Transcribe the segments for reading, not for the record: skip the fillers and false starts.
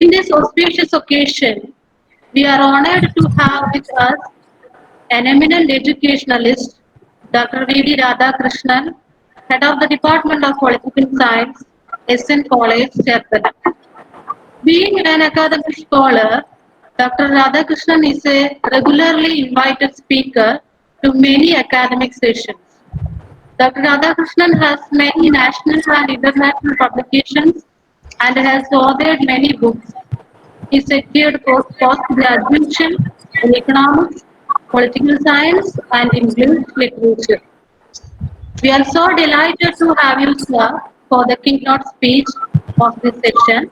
In this auspicious occasion, we are honored to have with us an eminent educationalist, Dr. V.D. Radhakrishnan, Head of the Department of Political Science, SN College, Cherpala. Being an academic scholar, Dr. Radhakrishnan is a regularly invited speaker to many academic sessions. Dr. Radhakrishnan has many national and international publications and has authored many books. He secured post-graduation in economics, political science, and English literature. We are so delighted to have you, sir, for the keynote speech of this session.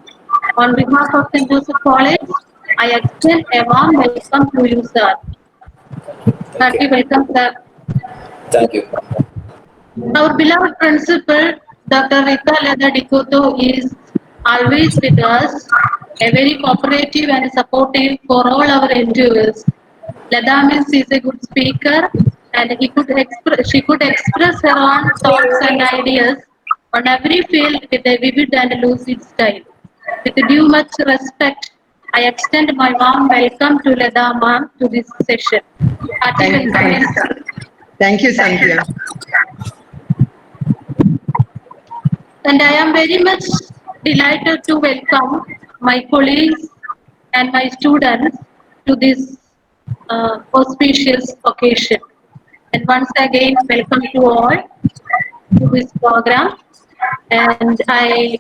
On behalf of St. Joseph College, I extend a warm welcome to you, sir. Thank Hearty you. welcome, sir. Thank you. Our beloved principal, Dr. Rita Leda Dikoto, is always with us, a very cooperative and supportive for all our endeavors. Leda means is a good speaker and she could express her own thoughts and ideas on every field with a vivid and lucid style. With due much respect, I extend my warm welcome to Leda ma'am to this session. Hearty Thank you, welcome. Thank you, Sandhya. And I am very much delighted to welcome my colleagues and my students to this auspicious occasion. And once again, welcome to all to this program. And I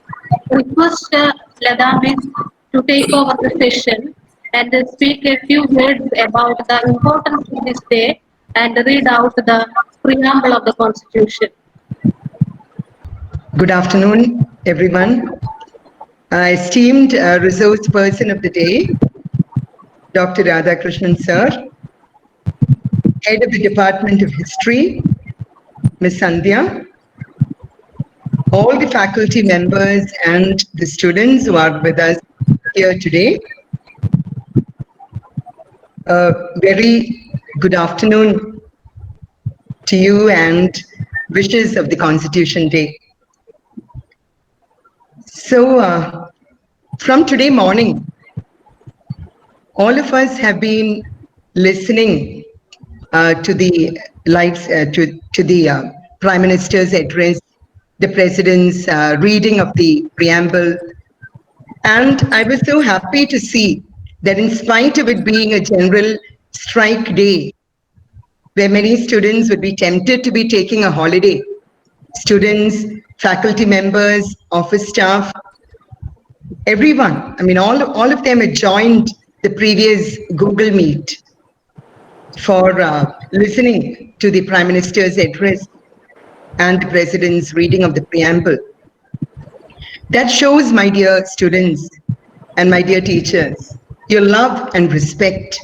request Lada Miss to take over the session and speak a few words about the importance of this day and read out the preamble of the Constitution. Good afternoon, everyone. Esteemed resource person of the day, Dr. Radhakrishnan sir, Head of the Department of History, Ms. Sandhya, all the faculty members and the students who are with us here today. Very good afternoon to you and wishes of the Constitution Day. So, from today morning, all of us have been listening to the Prime Minister's address, the President's reading of the preamble, and I was so happy to see that in spite of it being a general strike day, where many students would be tempted to be taking a holiday, students, faculty members, office staff, everyone, I mean, all of them had joined the previous Google Meet for listening to the Prime Minister's address and the President's reading of the preamble. That shows, my dear students and my dear teachers, your love and respect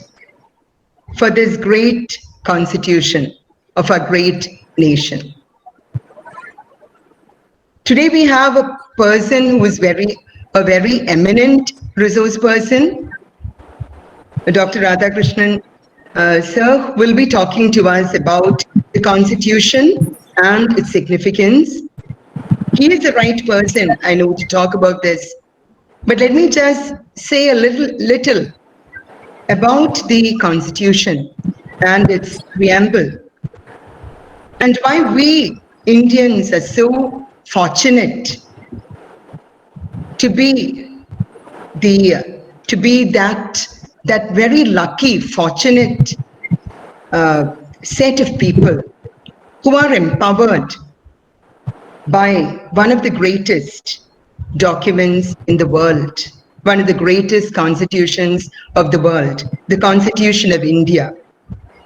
for this great Constitution of our great nation. Today we have a person who is a very eminent resource person. Dr. Radhakrishnan sir will be talking to us about the Constitution and its significance. He is the right person, I know, to talk about this. But let me just say a little about the Constitution and its preamble, and why we Indians are so fortunate to be that very lucky, fortunate set of people who are empowered by one of the greatest documents in the world, one of the greatest constitutions of the world, the Constitution of India,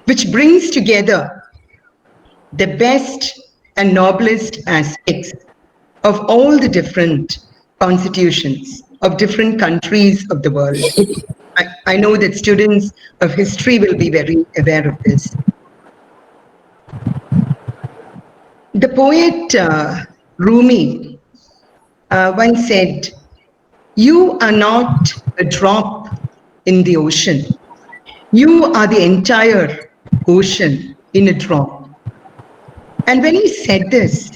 which brings together the best and noblest aspects of all the different constitutions of different countries of the world. I know that students of history will be very aware of this. The poet Rumi once said, "You are not a drop in the ocean. You are the entire ocean in a drop." And when he said this,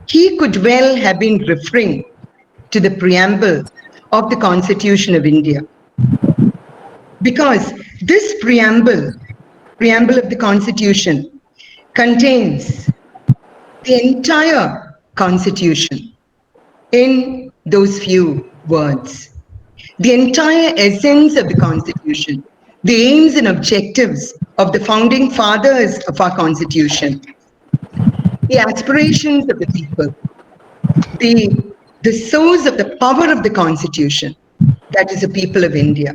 he could well have been referring to the preamble of the Constitution of India. Because this preamble of the Constitution contains the entire Constitution in those few words. The entire essence of the Constitution, the aims and objectives of the founding fathers of our Constitution, the aspirations of the people, the source of the power of the Constitution, that is the people of India.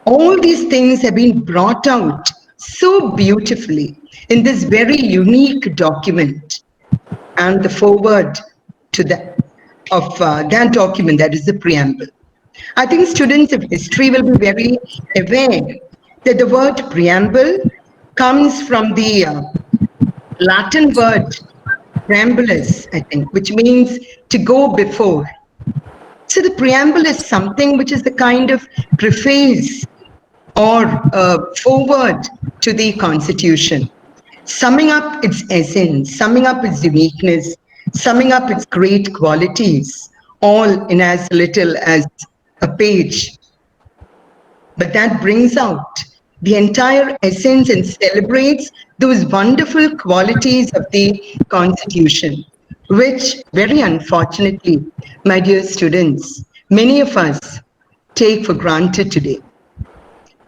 All these things have been brought out so beautifully in this very unique document, and the foreword to that document, that is the preamble. I think students of history will be very aware that the word preamble comes from the Latin word preambulus, I think, which means to go before. So the preamble is something which is the kind of preface or foreword to the Constitution, summing up its essence, summing up its uniqueness, summing up its great qualities, all in as little as a page. But that brings out the entire essence and celebrates those wonderful qualities of the Constitution, which very unfortunately, my dear students, many of us take for granted today.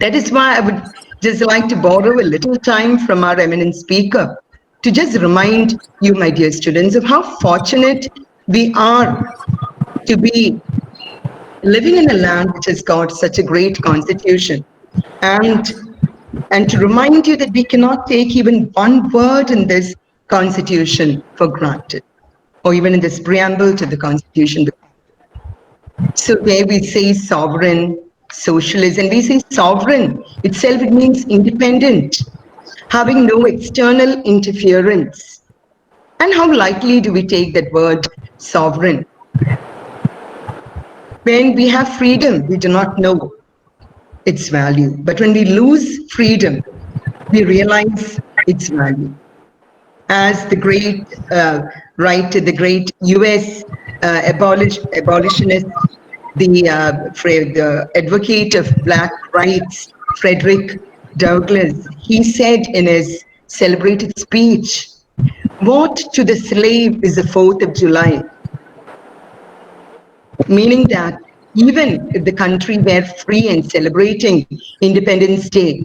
That is why I would just like to borrow a little time from our eminent speaker to just remind you, my dear students, of how fortunate we are to be living in a land which has got such a great constitution, and to remind you that we cannot take even one word in this constitution for granted, or even in this preamble to the constitution. So where we say sovereign, socialist, and we say sovereign itself, it means independent, having no external interference. And how lightly do we take that word sovereign? When we have freedom, we do not know its value. But when we lose freedom, we realize its value. As the great the great US abolitionist, the advocate of black rights, Frederick Douglass, he said in his celebrated speech, "What to the slave is the 4th of July?" Meaning that even if the country were free and celebrating Independence Day,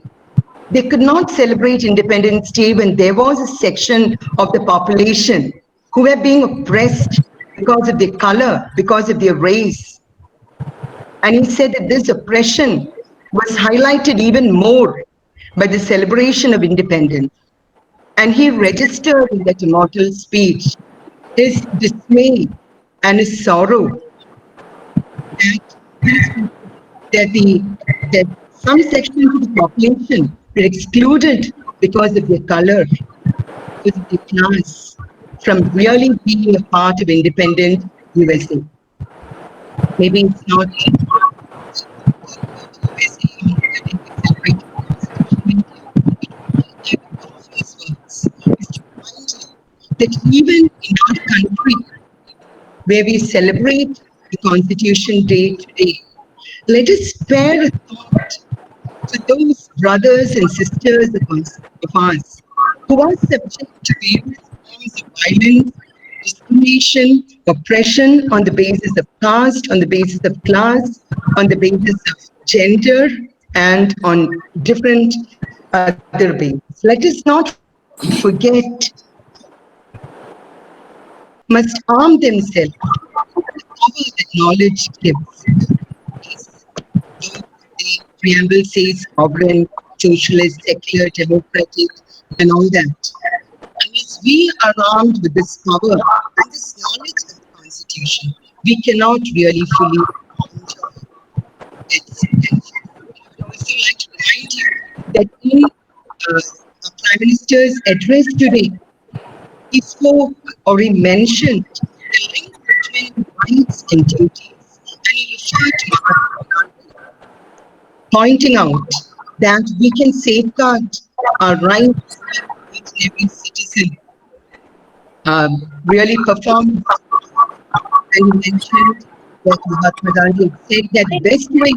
they could not celebrate Independence Day when there was a section of the population who were being oppressed because of their color, because of their race. And he said that this oppression was highlighted even more by the celebration of independence. And he registered in that immortal speech his dismay and his sorrow that some sections of the population were excluded because of their color, because of their class, from really being a part of independent USA. Maybe it's not that even in our country, where we celebrate the Constitution Day today, let us spare a thought to those brothers and sisters of ours who are subject to various forms of violence, discrimination, oppression on the basis of caste, on the basis of class, on the basis of gender, and on different other bases. Let us not forget, must arm themselves with the power that knowledge gives. The preamble says sovereign, socialist, secular, democratic, and all that. Unless we are armed with this power and this knowledge of the Constitution, we cannot really fully enjoy its benefits. I would also like to remind you that in our Prime Minister's address today, he spoke or he mentioned the link between rights and duties, and he referred to it, pointing out that we can safeguard our rights with every citizen really perform. And he mentioned that Mahatma Gandhi said that the best way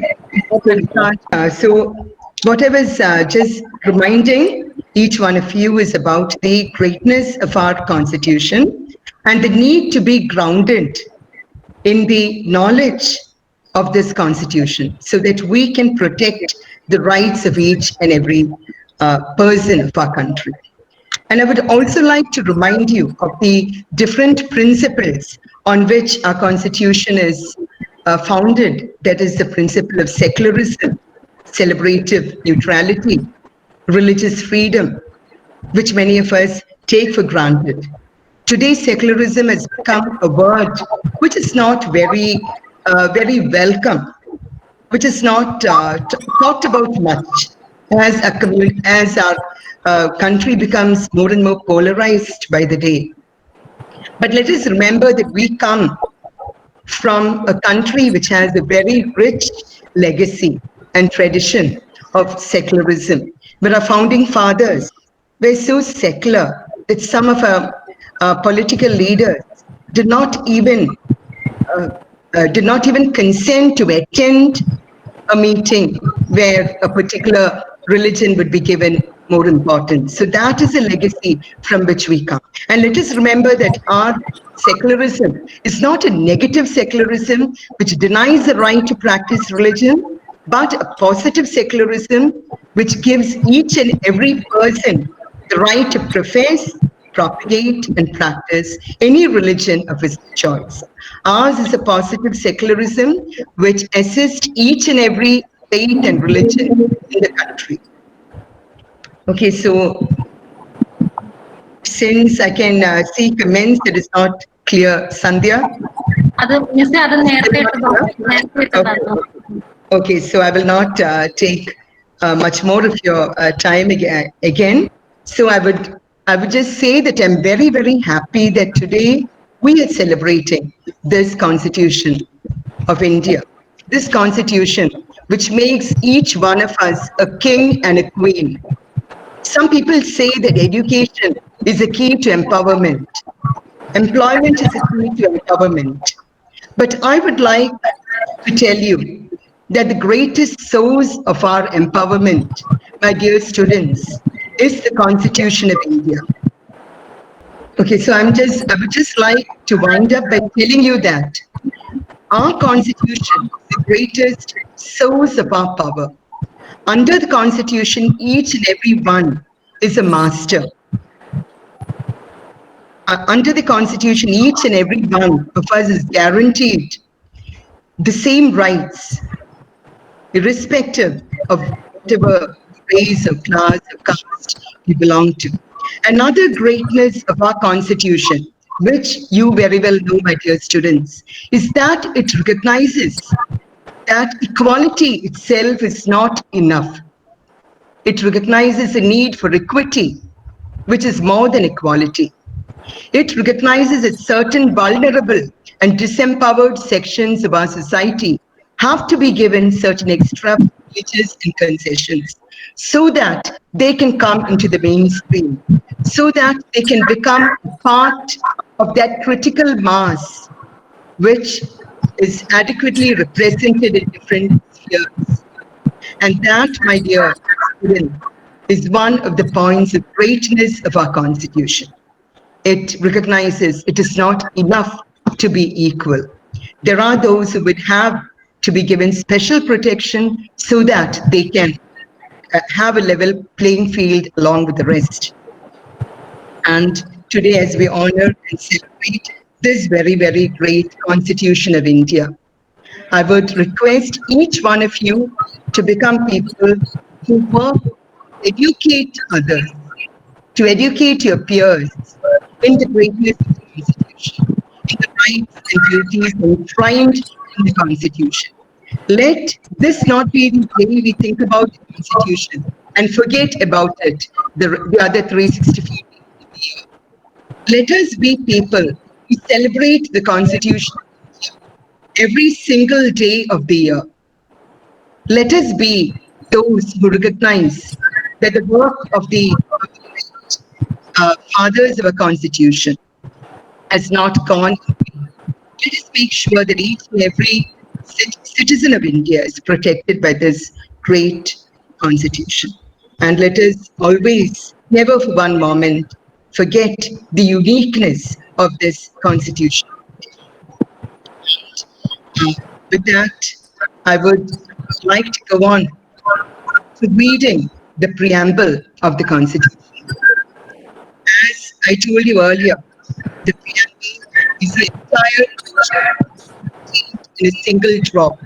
to start. So what I was just reminding each one of you is about the greatness of our constitution and the need to be grounded in the knowledge of this constitution so that we can protect the rights of each and every person of our country. And I would also like to remind you of the different principles on which our constitution is founded. That is the principle of secularism, celebrative neutrality, religious freedom, which many of us take for granted. Today, secularism has become a word which is not very welcome, which is not talked about much as our country becomes more and more polarized by the day. But let us remember that we come from a country which has a very rich legacy and tradition of secularism. But our founding fathers were so secular that some of our political leaders did not even consent to attend a meeting where a particular religion would be given more importance. So that is a legacy from which we come. And let us remember that our secularism is not a negative secularism which denies the right to practice religion, but a positive secularism which gives each and every person the right to profess, propagate and practice any religion of his choice. Ours is a positive secularism which assists each and every faith and religion in the country. Okay, so since I can see comments, it is not clear. Sandhya? Okay, so I will not take much more of your time again. So I would just say that I'm very, very happy that today we are celebrating this Constitution of India. This Constitution, which makes each one of us a king and a queen. Some people say that education is a key to empowerment. Employment is a key to empowerment. But I would like to tell you that the greatest source of our empowerment, my dear students, is the Constitution of India. Okay, so I would just like to wind up by telling you that our Constitution is the greatest source of our power. Under the Constitution, each and every one is a master. Under the Constitution, each and every one of us is guaranteed the same rights, irrespective of whatever race or class or caste you belong to. Another greatness of our Constitution, which you very well know, my dear students, is that it recognizes that equality itself is not enough. It recognizes the need for equity, which is more than equality. It recognizes that certain vulnerable and disempowered sections of our society have to be given certain extra privileges and concessions so that they can come into the mainstream, so that they can become part of that critical mass which is adequately represented in different spheres. And that, my dear students, is one of the points of greatness of our Constitution. It recognizes it is not enough to be equal. There are those who would have to be given special protection so that they can have a level playing field along with the rest. And today, as we honor and celebrate this very, very great Constitution of India, I would request each one of you to become people who work, educate others, to educate your peers in the greatness of the Constitution, in the rights and duties enshrined in the Constitution. Let this not be the way we think about the Constitution and forget about it the other 365 days of the year. Let us be people who celebrate the Constitution every single day of the year. Let us be those who recognize that the work of the fathers of a Constitution has not gone in vain. Let us make sure that each and every citizen of India is protected by this great constitution. And let us always, never for one moment, forget the uniqueness of this constitution. With that, I would like to go on to reading the preamble of the constitution. As I told you earlier, the preamble is the entire constitution in a single drop.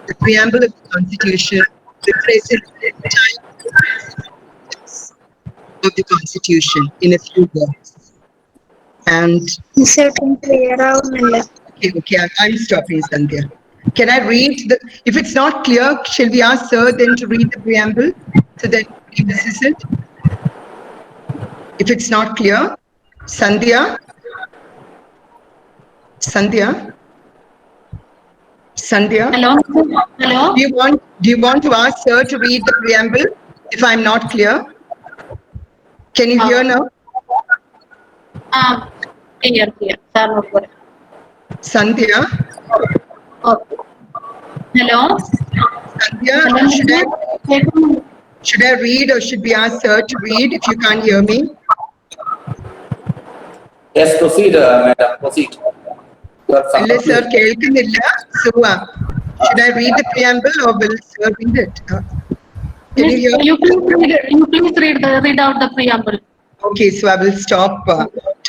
The preamble of the Constitution represents the entire of the Constitution in a few words. And okay, I'm stopping, Sandhya. Can I read the? If it's not clear, shall we ask Sir then to read the preamble so that this is it? If it's not clear, Sandhya. Sandhya. Hello? Hello? Do you want to ask Sir to read the preamble if I'm not clear? Can you hear now? Clear. Sir, no problem. Sandhya. Okay. Hello? Sandhya, Hello? should I read or should we ask Sir to read if you can't hear me? Yes, proceed, madam. Proceed. Unless Sir കേൾക്കുന്നില്ല, so should I read the preamble or will Sir read it? Can you hear? You please read out the preamble. Okay, so I will stop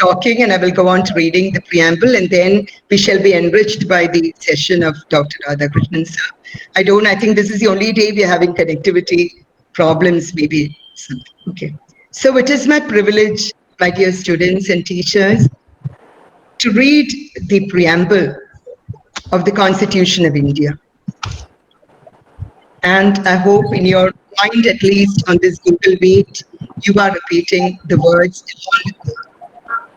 talking and I will go on to reading the preamble, and then we shall be enriched by the session of Dr. Radhakrishnan sir. I think this is the only day we are having connectivity problems maybe. Okay. So it is my privilege, my dear students and teachers, to read the preamble of the Constitution of India. And I hope in your mind, at least on this Google Meet, you are repeating the words,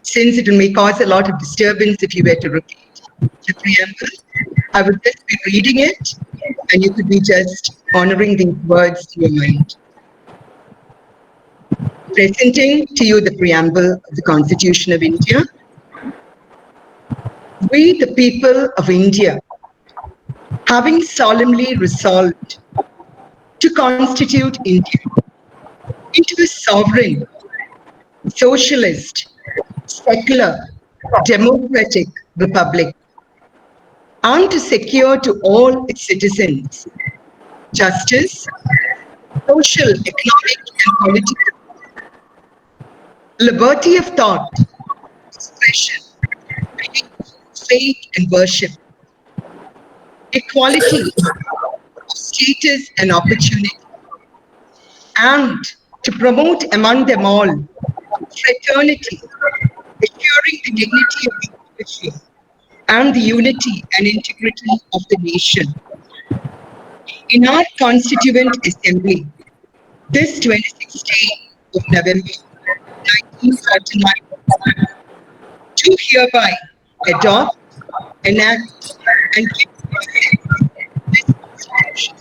since it may cause a lot of disturbance if you were to repeat the preamble. I would just be reading it and you could be just honoring these words to your mind. Presenting to you the preamble of the Constitution of India. We, the people of India, having solemnly resolved to constitute India into a sovereign, socialist, secular, democratic republic, and to secure to all its citizens justice, social, economic, and political, liberty of thought, expression, faith, and worship, equality of status and opportunity, and to promote among them all fraternity, assuring the dignity of the individual and the unity and integrity of the nation. In our Constituent Assembly, this 26th day of November 1949, do hereby adopt, enact, and give this Constitution.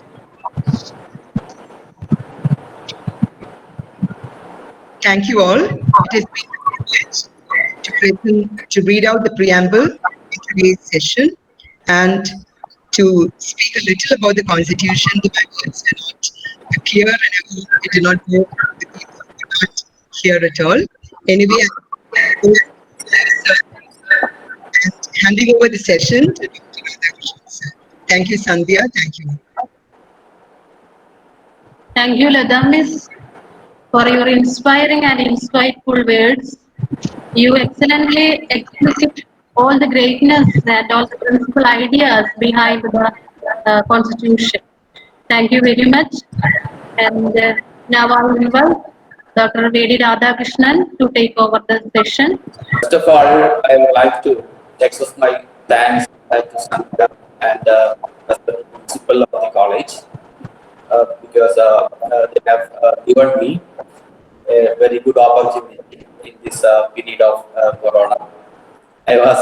Thank you all. It has been a privilege to read out the preamble in today's session and to speak a little about the Constitution. The words are not clear and I hope it did not go the people who could not hear at all. Anyway, handing over the session to Dr. Radhakrishnan sir. Thank you, Sandhya. Thank you. Thank you, Lada Miss, for your inspiring and insightful words. You excellently explicit all the greatness and all the principal ideas behind the Constitution. Thank you very much. And now I will invite Dr. V.D. Radhakrishnan to take over the session. First of all, I would like to express my thanks to Sandhya and the principal of the college because they have given me a very good opportunity in this period of Corona. I was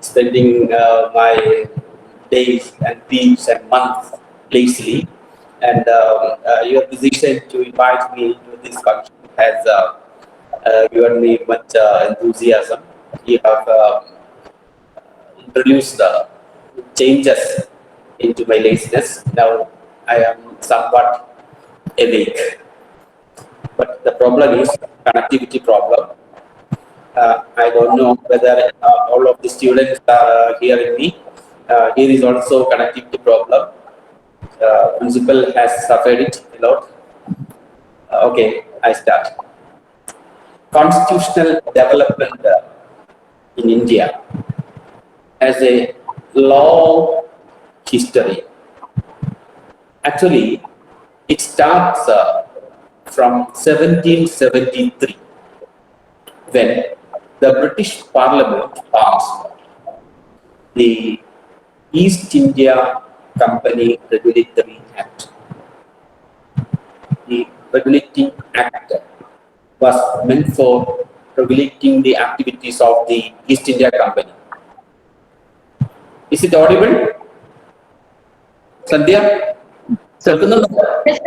spending my days and weeks and months lazily, and your decision to invite me to this function has given me much enthusiasm. You have introduce the changes into my laziness. Now I am somewhat awake. But the problem is connectivity problem. I don't know whether all of the students are hearing me. Here is also connectivity problem. Principal has suffered it a lot. Okay, I start. Constitutional development in India has a long history. Actually, it starts from 1773 when the British Parliament passed the East India Company Regulatory Act. The Regulating Act was meant for regulating the activities of the East India Company. Is it audible? Sandhya? Yes, sir. Yes.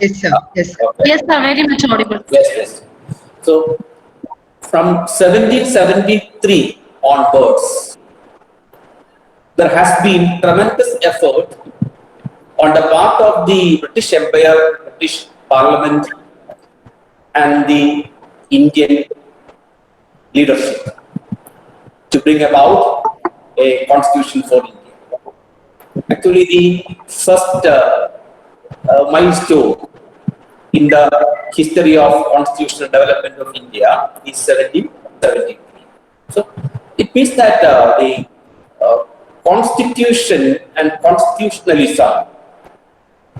Yes, sir. Yes, sir. Okay. Yes, sir. Very much audible. Yes. So, from 1773 onwards, there has been tremendous effort on the part of the British Empire, British Parliament, and the Indian leadership to bring about a constitution for India. Actually, the first milestone in the history of constitutional development of India is 1773. So it means that the constitution and constitutionalism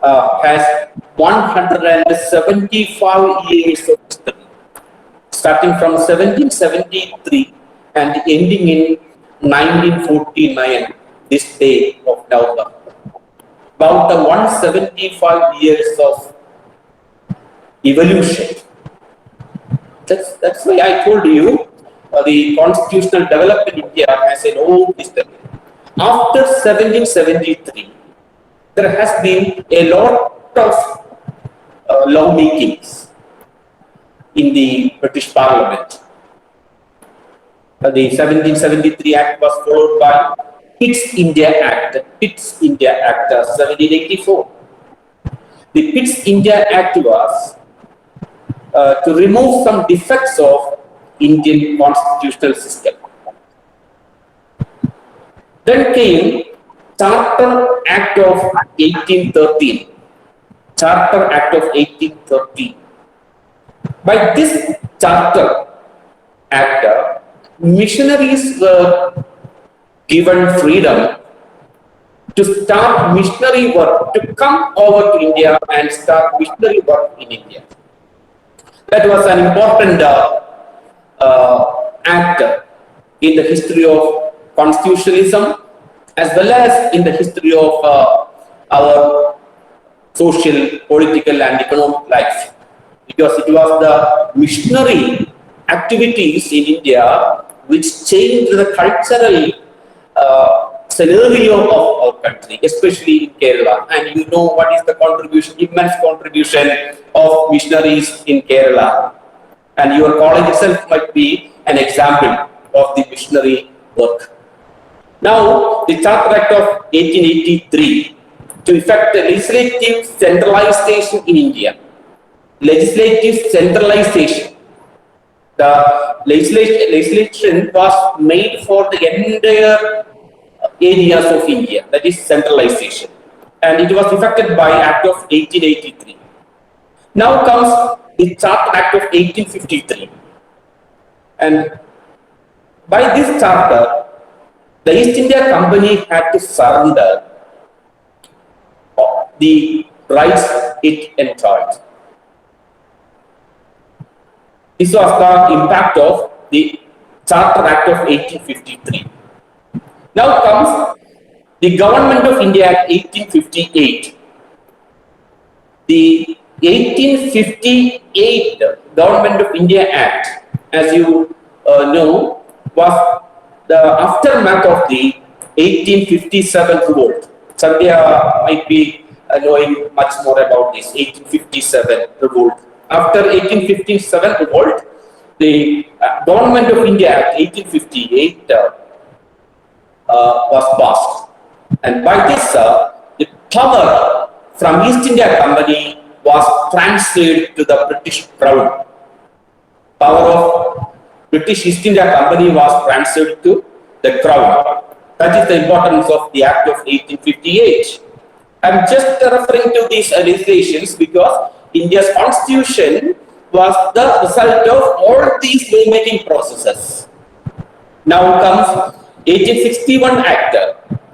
has 175 years of history, starting from 1773 and ending in 1949, this day of November. About the 175 years of evolution. That's why I told you the constitutional development in India has an old history. After 1773, there has been a lot of lawmakings in the British Parliament. The 1773 Act was followed by Pitt's India Act, 1784. The Pitt's India Act was to remove some defects of Indian constitutional system. Then came Charter Act of 1813. Charter Act of 1813. By this Charter Act, missionaries were given freedom to start missionary work, to come over to India and start missionary work in India. That was an important act in the history of constitutionalism as well as in the history of our social, political and economic life, because it was the missionary activities in India which changed the cultural scenario of our country, especially in Kerala. And you know what is the contribution, immense contribution of missionaries in Kerala. And your college itself might be an example of the missionary work. Now, the Charter Act of 1883 to effect the legislative centralization in India. Legislative centralization. The legislation was made for the entire areas of India, that is centralization, and it was effected by Act of 1883. Now comes the Charter Act of 1853, and by this charter, the East India Company had to surrender the rights it enjoyed. This was the impact of the Charter Act of 1853. Now comes the Government of India Act 1858. The 1858 Government of India Act, as you know, was the aftermath of the 1857 revolt. Sandhya might be knowing much more about this 1857 revolt. After 1857 revolt, the Government of India Act 1858 was passed. And by this, the power from East India Company was transferred to the British Crown. Power of British East India Company was transferred to the Crown. That is the importance of the Act of 1858. I'm just referring to these legislations because India's constitution was the result of all these lawmaking processes. Now comes 1861 Act,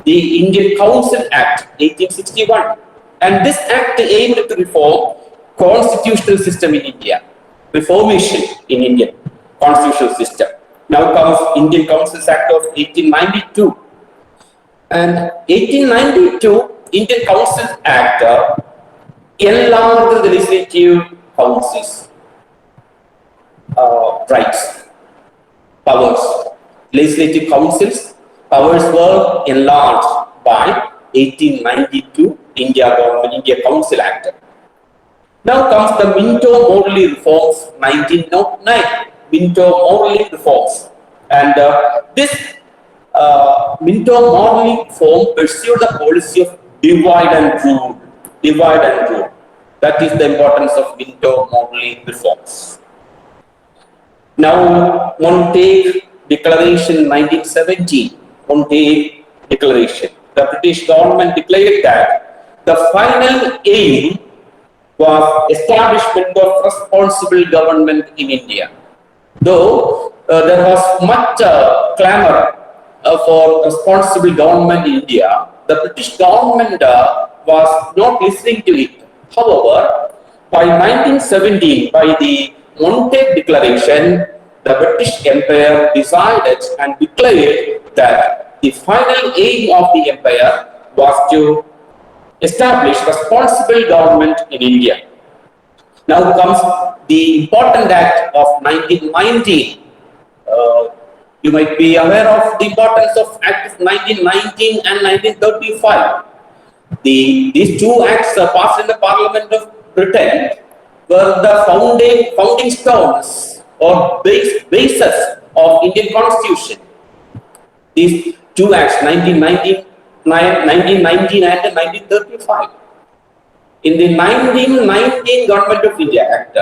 the Indian Council Act 1861, and this act aimed to reform constitutional system in India, reformation in Indian constitutional system. Now comes Indian Councils Act of 1892, and 1892 Indian Councils Act enlarged the legislative councils rights, powers. Legislative councils powers were enlarged by 1892 India Council Act. Now comes the Minto-Morley reforms 1909. Minto-Morley reforms, and this Minto-Morley reform pursued the policy of divide and rule. Divide and rule. That is the importance of Minto-Morley reforms. Now, Montague Declaration 1917. Montague Declaration. The British government declared that the final aim was establishment of responsible government in India. Though there was much clamor for responsible government in India, the British government was not listening to it. However, by 1917, by the Montague Declaration, the British Empire decided and declared that the final aim of the empire was to establish responsible government in India. Now comes the important Act of 1919. You might be aware of the importance of Act of 1919 and 1935. These two acts passed in the Parliament of Britain were the founding stones or basis of Indian Constitution. These two acts, 1919 and 1935. In the 1919 Government of India Act,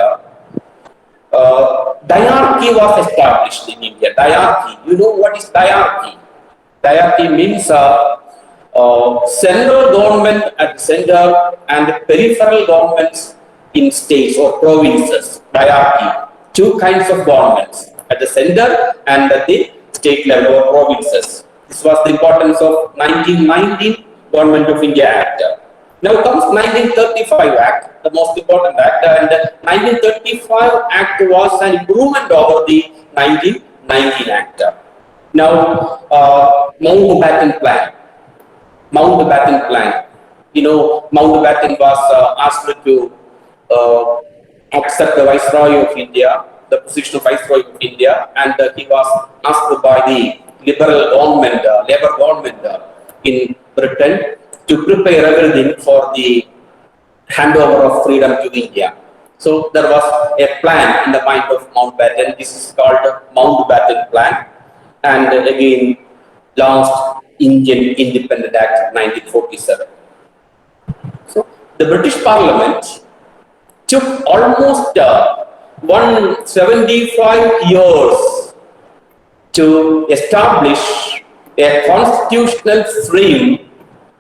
diarchy was established in India. Diarchy. You know what is diarchy? Diarchy means central government at the center and peripheral governments in states or provinces. Diarchy. Two kinds of governments, at the center and at the state level or provinces. This was the importance of 1919 Government of India Act. Now comes 1935 Act, the most important act, and the 1935 Act was an improvement over the 1919 Act. Now, Mountbatten Plan. Mountbatten Plan. You know, Mountbatten was asked to accept the Viceroy of India, the position of Viceroy of India, and he was asked by the Labour government in Britain to prepare everything for the handover of freedom to India. So there was a plan in the mind of Mountbatten. This is called Mountbatten Plan, and again launched Indian Independent Act 1947. So the British Parliament took almost 175 years to establish a constitutional frame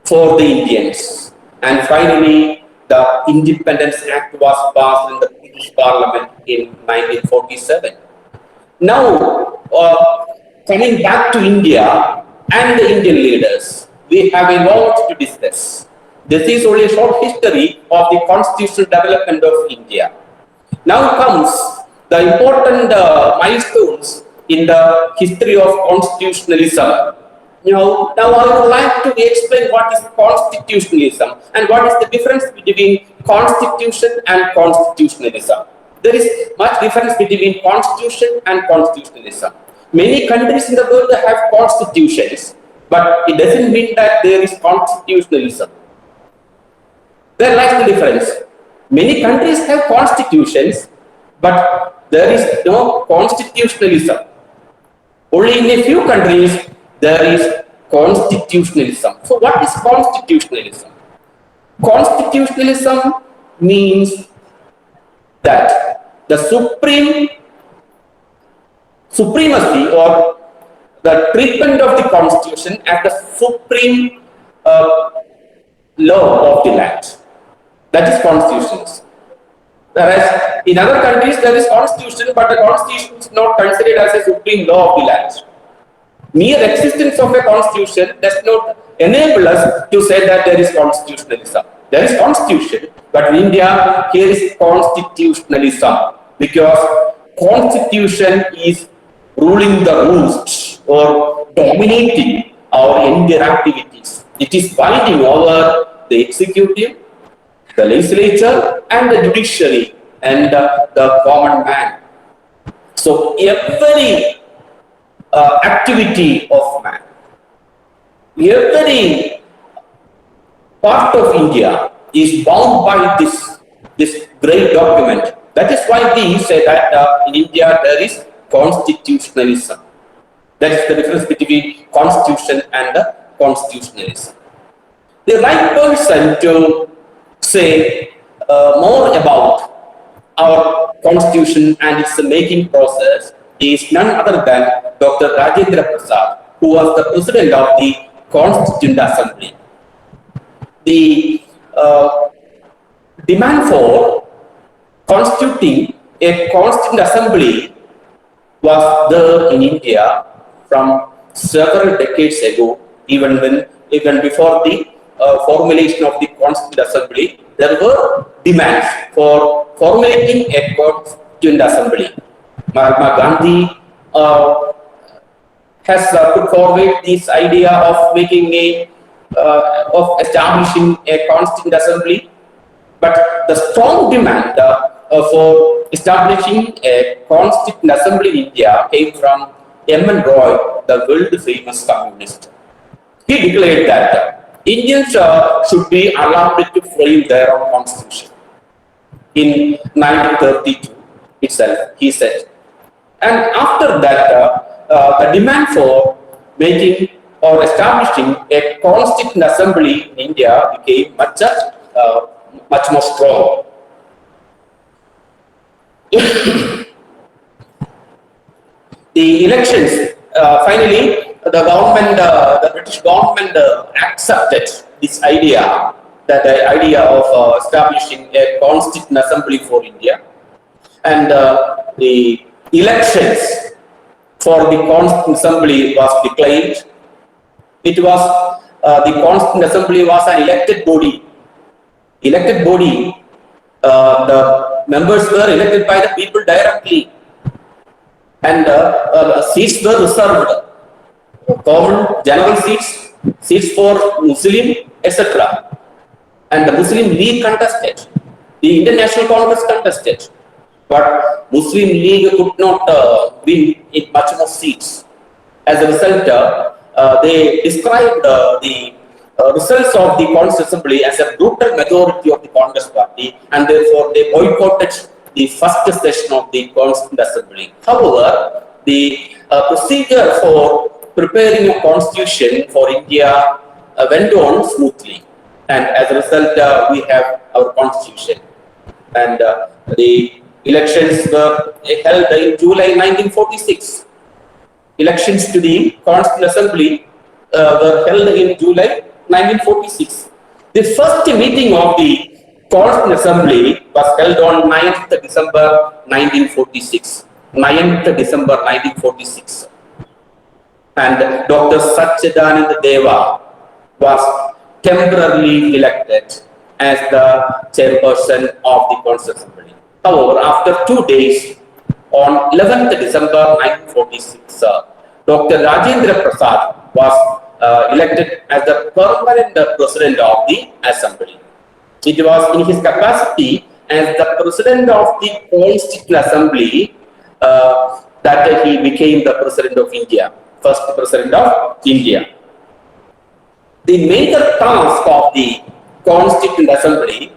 for the Indians, and finally the Independence Act was passed in the British Parliament in 1947. Now, coming back to India and the Indian leaders, we have a lot to discuss. This is only a short history of the constitutional development of India. Now comes the important milestones in the history of constitutionalism. Now I would like to explain what is constitutionalism and what is the difference between constitution and constitutionalism. There is much difference between constitution and constitutionalism. Many countries in the world have constitutions, but it doesn't mean that there is constitutionalism. There lies the difference. Many countries have constitutions, but there is no constitutionalism. Only in a few countries there is constitutionalism. So what is constitutionalism? Constitutionalism means that the supremacy or the treatment of the constitution as the supreme law of the land. That is constitutionalism. Whereas in other countries there is constitution, but the constitution is not considered as a supreme law of the land. Mere existence of a constitution does not enable us to say that there is constitutionalism. There is constitution, but in India here is constitutionalism because constitution is ruling the roost or dominating our Indian activities. It is binding over the executive, the legislature and the judiciary and the common man. So every activity of man, every part of India is bound by this great document. That is why we say that in India there is constitutionalism. That is the difference between constitution and constitutionalism. The right person to say more about our constitution and its making process is none other than Dr. Rajendra Prasad, who was the president of the Constituent Assembly. The demand for constituting a Constituent Assembly was there in India from several decades ago, even before the formulation of the Constituent Assembly. There were demands for formulating a Constituent Assembly. Mahatma Gandhi has put forward this idea of establishing a Constituent Assembly, but the strong demand for establishing a Constituent Assembly in India came from M.N. Roy, the world famous communist. He declared that Indians should be allowed to frame their own constitution. In 1932 itself, he said. And after that, the demand for making or establishing a Constituent Assembly in India became much more strong. The elections, finally, the British government accepted this idea, the idea of establishing a Constituent Assembly for India, and the elections for the Constituent Assembly was declared. It was the Constituent Assembly was an elected body. The members were elected by the people directly, and seats were reserved. Common general seats for Muslim, etc. And the Muslim League contested. The Indian National Congress contested. But Muslim League could not win in much more seats. As a result, they described the results of the Constituent Assembly as a brutal majority of the Congress party, and therefore they boycotted the first session of the Constituent Assembly. However, the procedure for preparing a constitution for India went on smoothly, and as a result, we have our constitution. And the elections were held in July 1946. Elections to the Constituent Assembly were held in July 1946. The first meeting of the Constituent Assembly was held on 9th December 1946. 9th December 1946. And Dr. Sachidanand Deva was temporarily elected as the chairperson of the Constituent Assembly. However, after 2 days, on 11th December 1946, Dr. Rajendra Prasad was elected as the permanent president of the Assembly. It was in his capacity as the president of the Constituent Assembly that he became the president of India. First president of India. The major task of the Constituent Assembly,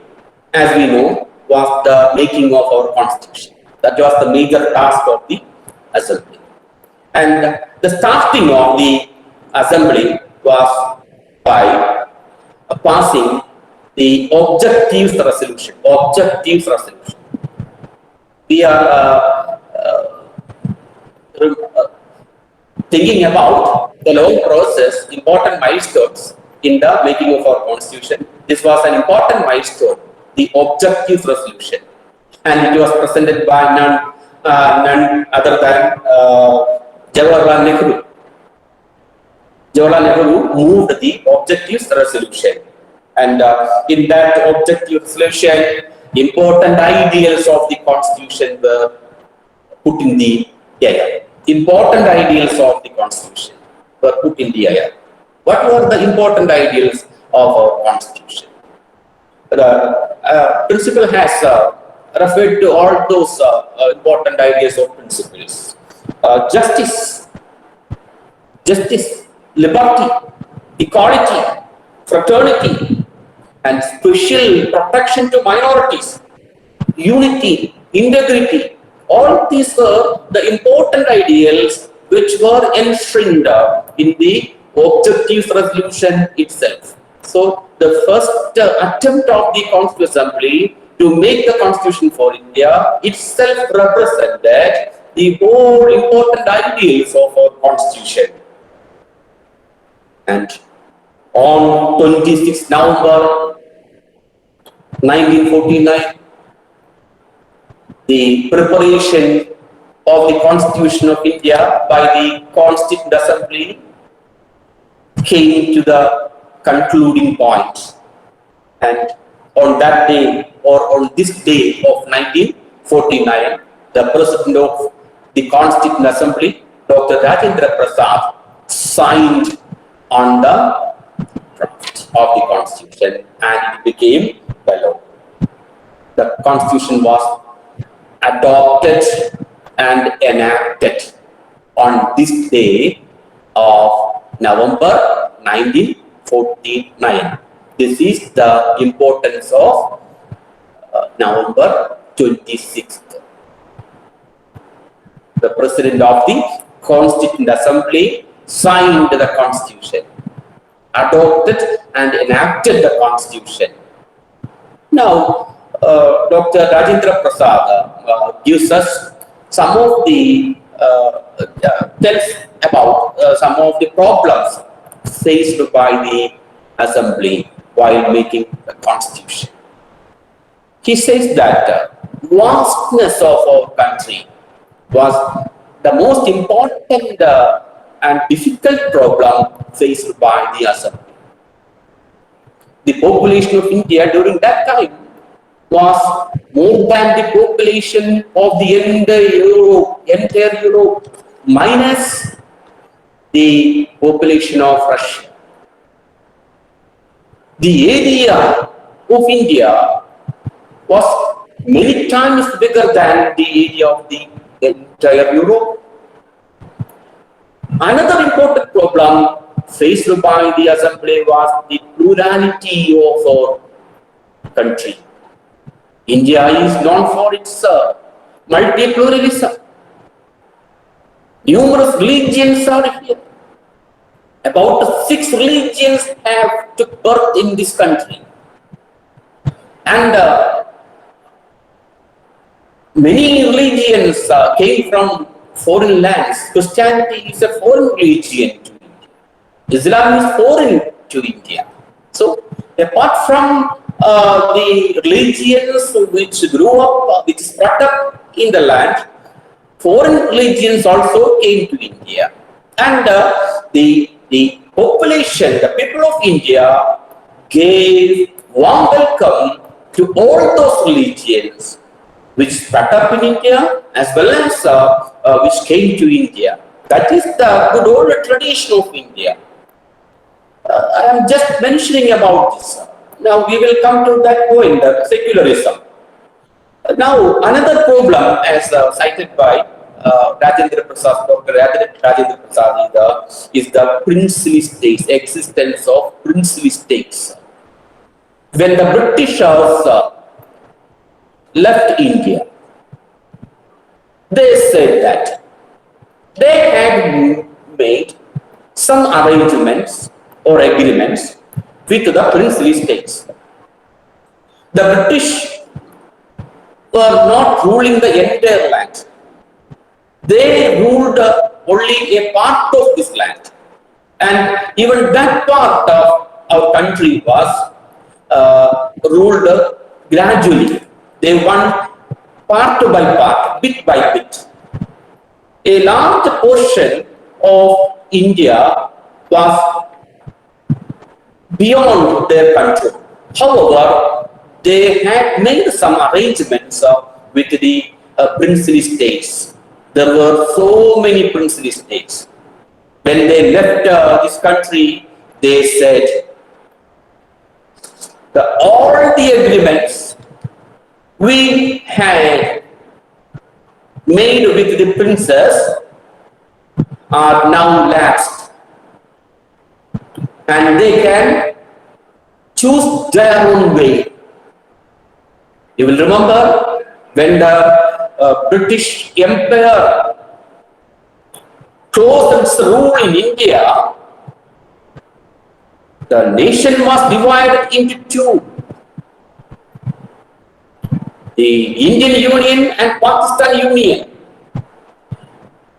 as we know, was the making of our constitution. That was the major task of the Assembly. And the starting of the Assembly was by passing the objectives resolution. Objectives resolution. We are thinking about the long process, important milestones in the making of our constitution. This was an important milestone, the objective resolution, and it was presented by none other than Jawaharlal Nehru. Jawaharlal Nehru moved the objectives resolution, and in that objective resolution, important ideals of the constitution were put in the air. Important ideals of the constitution were put in the air. What were the important ideals of our constitution? The principle has referred to all those important ideas of principles. Justice, liberty, equality, fraternity, and special protection to minorities, unity, integrity. All these were the important ideals which were enshrined in the objective resolution itself. So, the first attempt of the Constituent Assembly to make the Constitution for India itself represented the whole important ideals of our Constitution. And on 26 November 1949, the preparation of the Constitution of India by the Constituent Assembly came to the concluding point. And on that day, or on this day of 1949, the President of the Constituent Assembly, Dr. Rajendra Prasad, signed on the draft of the Constitution, and it became the law. The Constitution was adopted and enacted on this day of November 1949. This is the importance of November 26th. The President of the Constituent Assembly signed the Constitution, adopted and enacted the Constitution. Now, Dr. Rajendra Prasad gives us some of the tells about some of the problems faced by the Assembly while making the Constitution. He says that vastness of our country was the most important and difficult problem faced by the Assembly. The population of India during that time was more than the population of the entire Europe, minus the population of Russia. The area of India was many times bigger than the area of the entire Europe. Another important problem faced by the Assembly was the plurality of our country. India is known for its multipluralism. Numerous religions are here. About 6 religions have took birth in this country. And many religions came from foreign lands. Christianity is a foreign religion to India. Islam is foreign to India. So, apart from the religions which grew up, which spread up in the land, foreign religions also came to India. And the population, the people of India gave warm welcome to all those religions which spread up in India as well as which came to India. That is the good old tradition of India. I am just mentioning about this. Now we will come to that point, secularism. Now another problem, as cited by Rajendra Prasad, Dr. Rajendra Prasad, is the princely states, existence of princely states. When the Britishers left India, they said that they had made some arrangements or agreements with the princely states. The British were not ruling the entire land. They ruled only a part of this land. And even that part of our country was ruled gradually. They won part by part, bit by bit. A large portion of India was beyond their control. However, they had made some arrangements with the princely states. There were so many princely states. When they left this country, they said, all the agreements we had made with the princes are now lapsed, and they can choose their own way. You will remember when the British Empire closed its rule in India, the nation was divided into two. The Indian Union and Pakistan Union.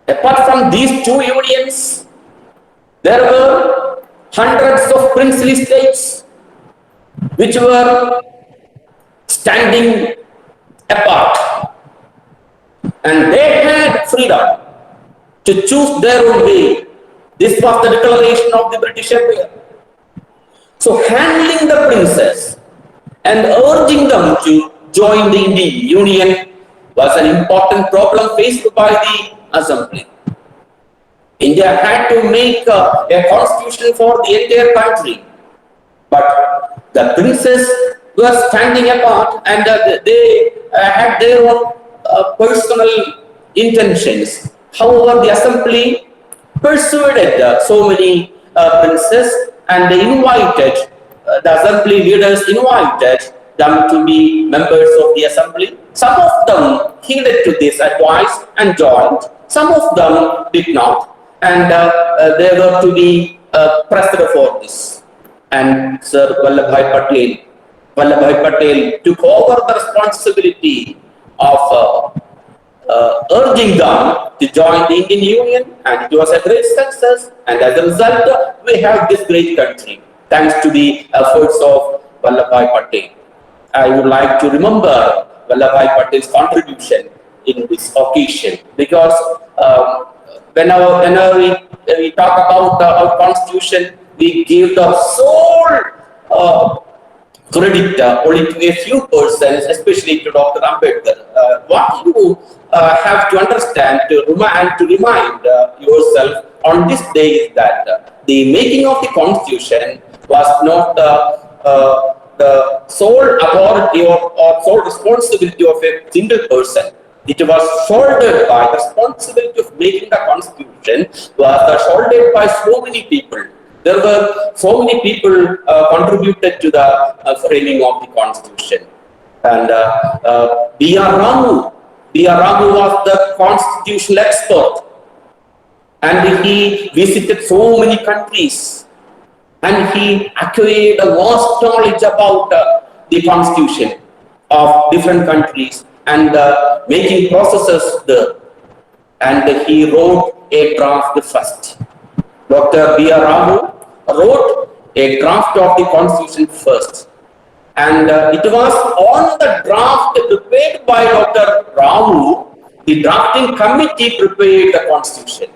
Apart from these two unions, there were hundreds of princely states which were standing apart, and they had freedom to choose their own way. This was the declaration of the British Empire. So handling the princes and urging them to join the Indian Union was an important problem faced by the Assembly. India had to make a constitution for the entire country, but the princes were standing apart, and they had their own personal intentions. However, the Assembly persuaded so many princes, and they invited, the Assembly leaders invited them to be members of the Assembly. Some of them heeded to this advice and joined. Some of them did not, and they were to be pressed for this. And Sir Vallabhbhai Patel took over the responsibility of urging them to join the Indian Union, and it was a great success. And as a result, we have this great country, thanks to the efforts of Vallabhbhai Patel. I would like to remember Vallabhbhai Patel's contribution in this occasion, because whenever we talk about our constitution, we give the sole credit only to a few persons, especially to Dr. Ambedkar. What you have to understand to remind yourself on this day is that the making of the constitution was not the sole authority or sole responsibility of a single person. It was shouldered by the responsibility of making the constitution was shouldered by so many people. There were so many people contributed to the framing of the constitution. And B.R. Ramu was the constitutional expert, and he visited so many countries, and he acquired a vast knowledge about the constitution of different countries and making processes there. And he wrote a draft first. Dr. B.R. Ramu wrote a draft of the constitution first. And it was on the draft prepared by Dr. Ramu, the drafting committee prepared the constitution.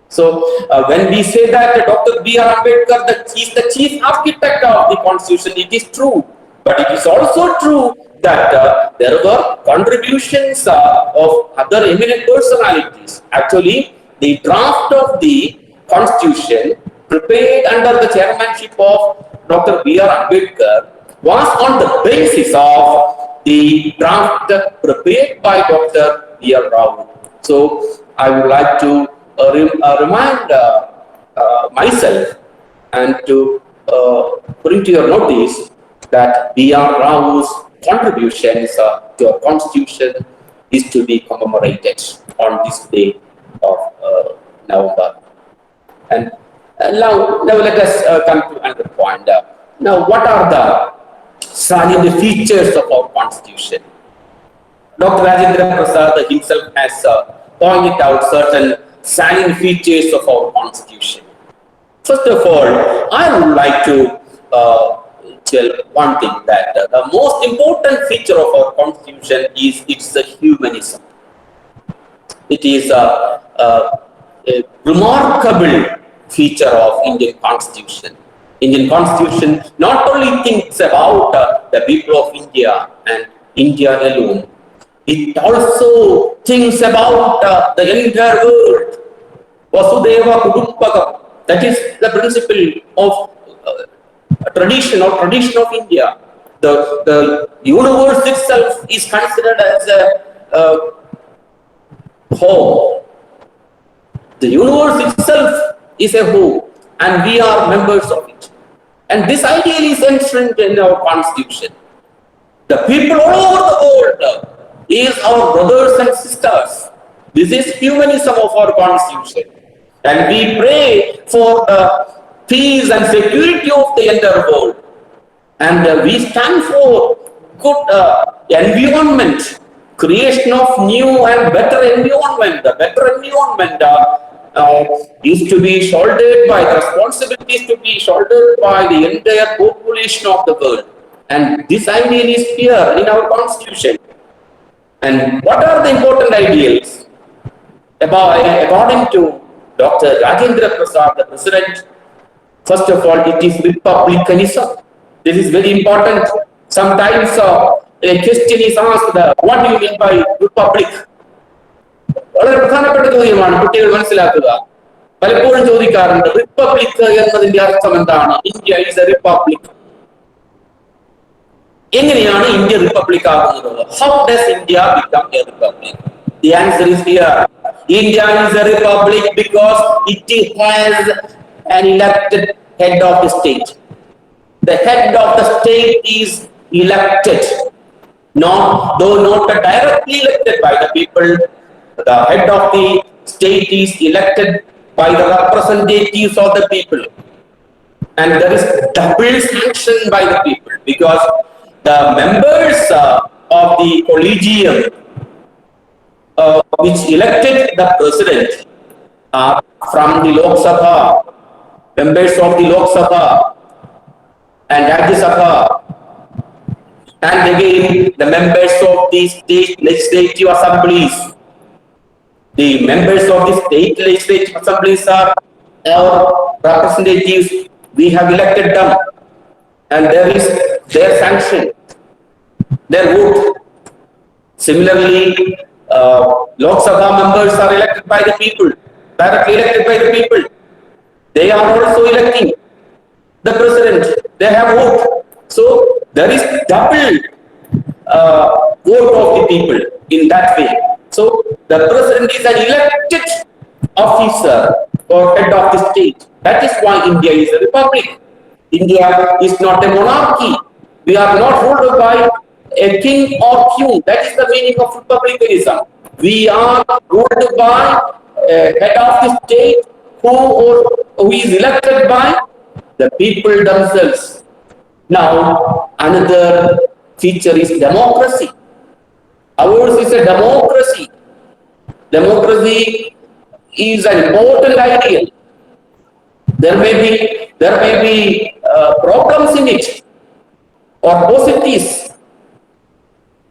So when we say that Dr. B.R. Ambedkar is the chief architect of the constitution, it is true. But it is also true that there were contributions of other eminent personalities. Actually, the draft of the constitution prepared under the chairmanship of Dr. B.R. Ambedkar was on the basis of the draft prepared by Dr. B.R. Rao. So I would like to remind myself and to bring to your notice that B.R. Rao's contributions to our constitution is to be commemorated on this day of November. And Now let us come to another point. Now, what are the salient features of our constitution? Dr. Rajendra Prasad himself has pointed out certain salient features of our constitution. First of all, I would like to tell one thing, that the most important feature of our constitution is its humanism. It is a remarkable feature of Indian constitution. Indian constitution not only thinks about the people of India and India alone, it also thinks about the entire world. Vasudeva Kudumpakam. That is the principle of tradition of India. The universe itself is considered as a whole. The universe itself is a whole, and we are members of it. And this ideal is enshrined in our constitution. The people all over the world is our brothers and sisters. This is humanism of our constitution. And we pray for the peace and security of the entire world. And we stand for good environment, creation of new and better environment. The better environment is to be shouldered by, the responsibilities to be shouldered by the entire population of the world. And this ideal is here in our constitution. And what are the important ideals? According to Dr. Rajendra Prasad, the president, first of all, it is republicanism. This is very important. Sometimes a question is asked, what do you mean by republic? വളരെ പ്രധാനപ്പെട്ട ചോദ്യമാണ്, കുട്ടികൾ മനസ്സിലാക്കുക. പലപ്പോഴും ചോദിക്കാറുണ്ട്, republic എന്നതിന്റെ അർത്ഥം എന്താണ്? India is A republic. എങ്ങനെയാണ് ഇന്ത്യ റിപ്പബ്ലിക് ആകുന്നത്? How does India become a republic? The answer is here. India is a republic because it has an elected head of the state. The head of the state is elected, though not directly elected by the people. The head of the state is elected by the representatives of the people, and there is double sanction by the people, because the members of the collegium which elected the president are from the Lok Sabha, members of the Lok Sabha and Rajya Sabha, and again the members of the state legislative assemblies. The members of the state legislative assemblies are our representatives. We have elected them, and there is their sanction, their vote. Similarly, Lok Sabha members are elected by the people, directly elected by the people. They are also electing the president. They have vote. So there is double vote of the people in that way. So the president is an elected officer or head of the state. That is why India is a republic. India is not a monarchy. We are not ruled by a king or queen. That is the meaning of republicanism. We are ruled by a head of the state who is elected by the people themselves. Now, another feature is democracy. Ours is a democracy. Democracy is an important ideal. There may be problems in it, or positives,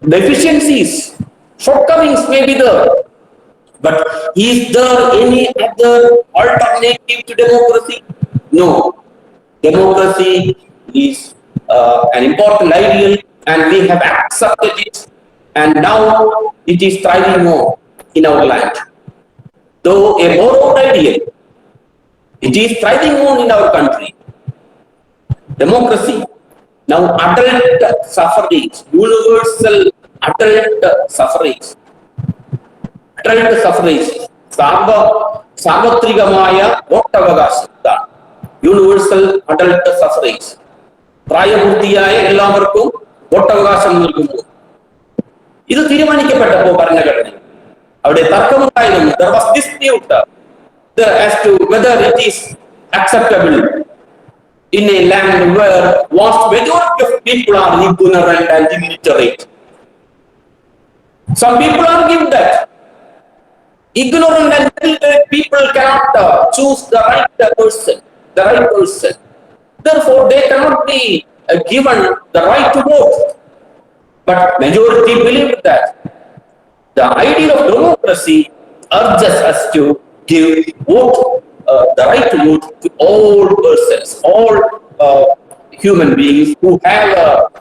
deficiencies, shortcomings may be there. But is there any other alternative to democracy? No. Democracy is an important ideal, and we have accepted it. And now it is thriving more in our land. Though a borrowed ideal, it is thriving more in our country. Democracy. Now adult suffrage, universal adult suffrage. Adult suffrage. സാർവത്രികമായ വോട്ടവകാശം. Universal adult suffrage. പ്രായപൂർത്തിയായ എല്ലാവർക്കും വോട്ടവകാശം നൽകുന്നു. ഇത് തീരുമാനിക്കപ്പെട്ടപ്പോൾ ഭരണഘടനയിൽ അവിടെ തർക്കമുണ്ടായിരുന്നു. There was dispute as to whether it is acceptable in a land where vast majority of people are ignorant and illiterate. Some people argue that ignorant and illiterate people cannot choose the right person, Therefore, they cannot be given the right to vote. But majority believe that the ideal of democracy urges us to give vote, the right to vote to all persons, all human beings who have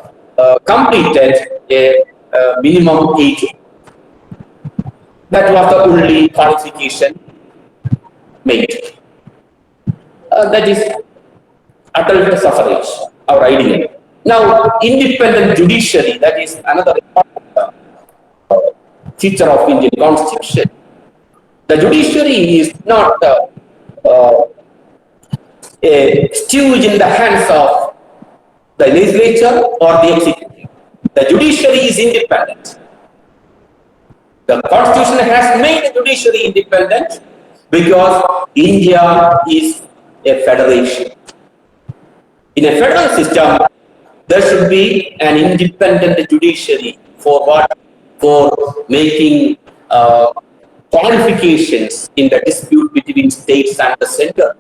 completed a minimum age. That was the only qualification made. That is adult suffrage, our ideal. Now, independent judiciary, that is another important feature of Indian Constitution. The judiciary is not a stooge in the hands of the legislature or the executive. The judiciary is independent. The Constitution has made the judiciary independent because India is a federation. In a federal system, there should be an independent judiciary for what? For making qualifications in the dispute between states and the center.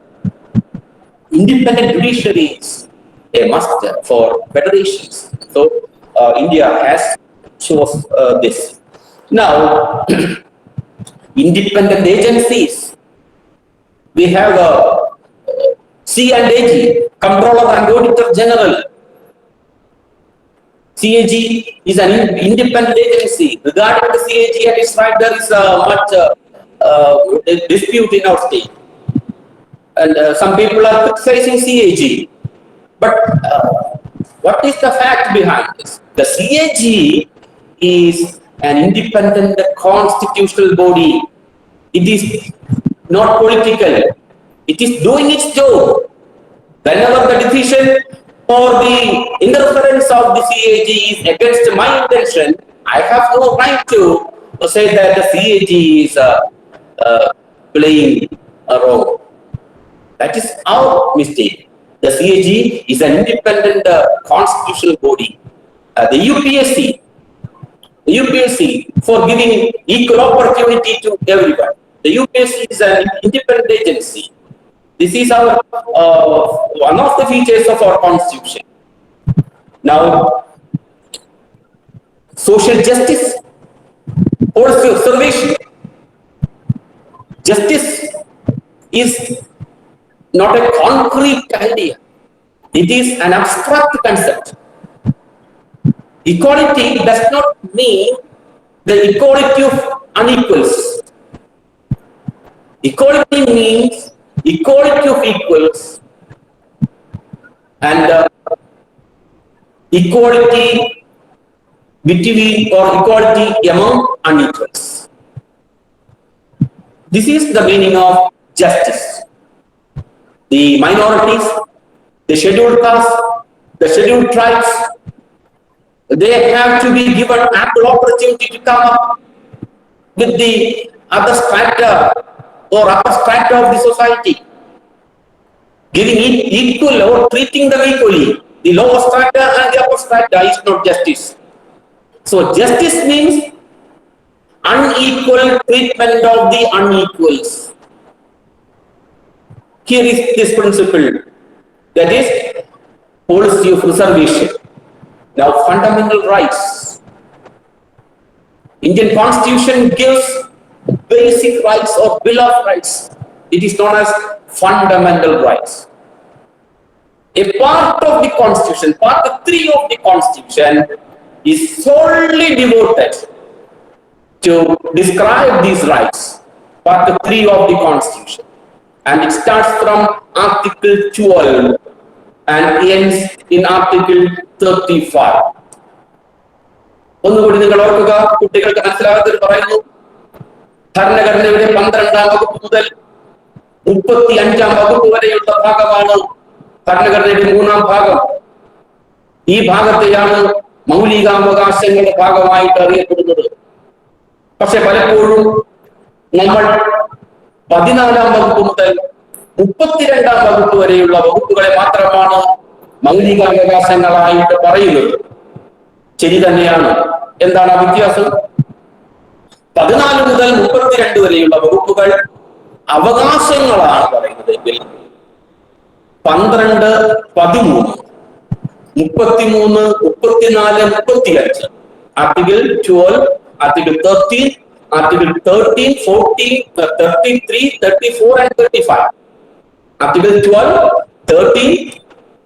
Independent judiciary is a must for federations. So India has chose this. Now, independent agencies. We have C&AG, Comptroller and Auditor General. CAG is an independent agency. Regarding the CAG and its right, there is much dispute in our state. And some people are criticizing CAG. But what is the fact behind this? The CAG is an independent constitutional body. It is not political. It is doing its job. Whenever the decision or the interference of the CAG is against my intention, I have no right to say that the CAG is playing a role. That is our mistake. The CAG is an independent constitutional body. The UPSC for giving equal opportunity to everyone. The UPSC is an independent agency. This is our one of the features of our constitution. Now, social justice, policy observation. Justice is not a concrete idea. It is an abstract concept. Equality does not mean the equality of unequals. Equality means equality of equals and equality between or equality among unequals. This is the meaning of justice. The minorities, the scheduled castes, the scheduled tribes, they have to be given ample opportunity to come up with the other strata or upper strata of the society, giving it equal or treating them equally. The lower strata and the upper strata is not justice. So justice means unequal treatment of the unequals. Here is this principle, that is policy of reservation. Now, fundamental rights. Indian Constitution gives basic rights or Bill of Rights. It is known as fundamental rights. A part of the Constitution, part 3 of the Constitution is solely devoted to describe these rights. Part 3 of the Constitution. And it starts from Article 12 and ends in Article 35. ഒന്നുകൂടി നിങ്ങൾ ഓർക്കുക, കുട്ടികൾക്ക് മനസ്സിലാകാതെ പറയുന്നു. ഭരണഘടനയുടെ 12ാം വകുപ്പ് മുതൽ 35ാം വകുപ്പ് വരെയുള്ള ഭാഗമാണ് ഭരണഘടനയുടെ 3ാം ഭാഗം. ഈ ഭാഗത്തെയാണ് മൗലികാവകാശങ്ങളുടെ ഭാഗമായിട്ട് അറിയപ്പെടുന്നത്. പക്ഷെ പലപ്പോഴും നമ്മൾ 14ാം വകുപ്പ് മുതൽ 32-ാം വകുപ്പ് വരെയുള്ള വകുപ്പുകളെ മാത്രമാണ് മൗലികാവകാശങ്ങളായിട്ട് പറയുന്നത്. ശരി തന്നെയാണ്. എന്താണ് ആ വ്യത്യാസം? 14 മുതൽ 32 വരെയുള്ള വകുപ്പുകൾ അവകാശങ്ങളാണ് പറയുന്നതെങ്കിൽ 12, 13, 33, 34, 35, Article 12, Article 13, Article 13, 14, 33, 34 and 35. Article 12, 13,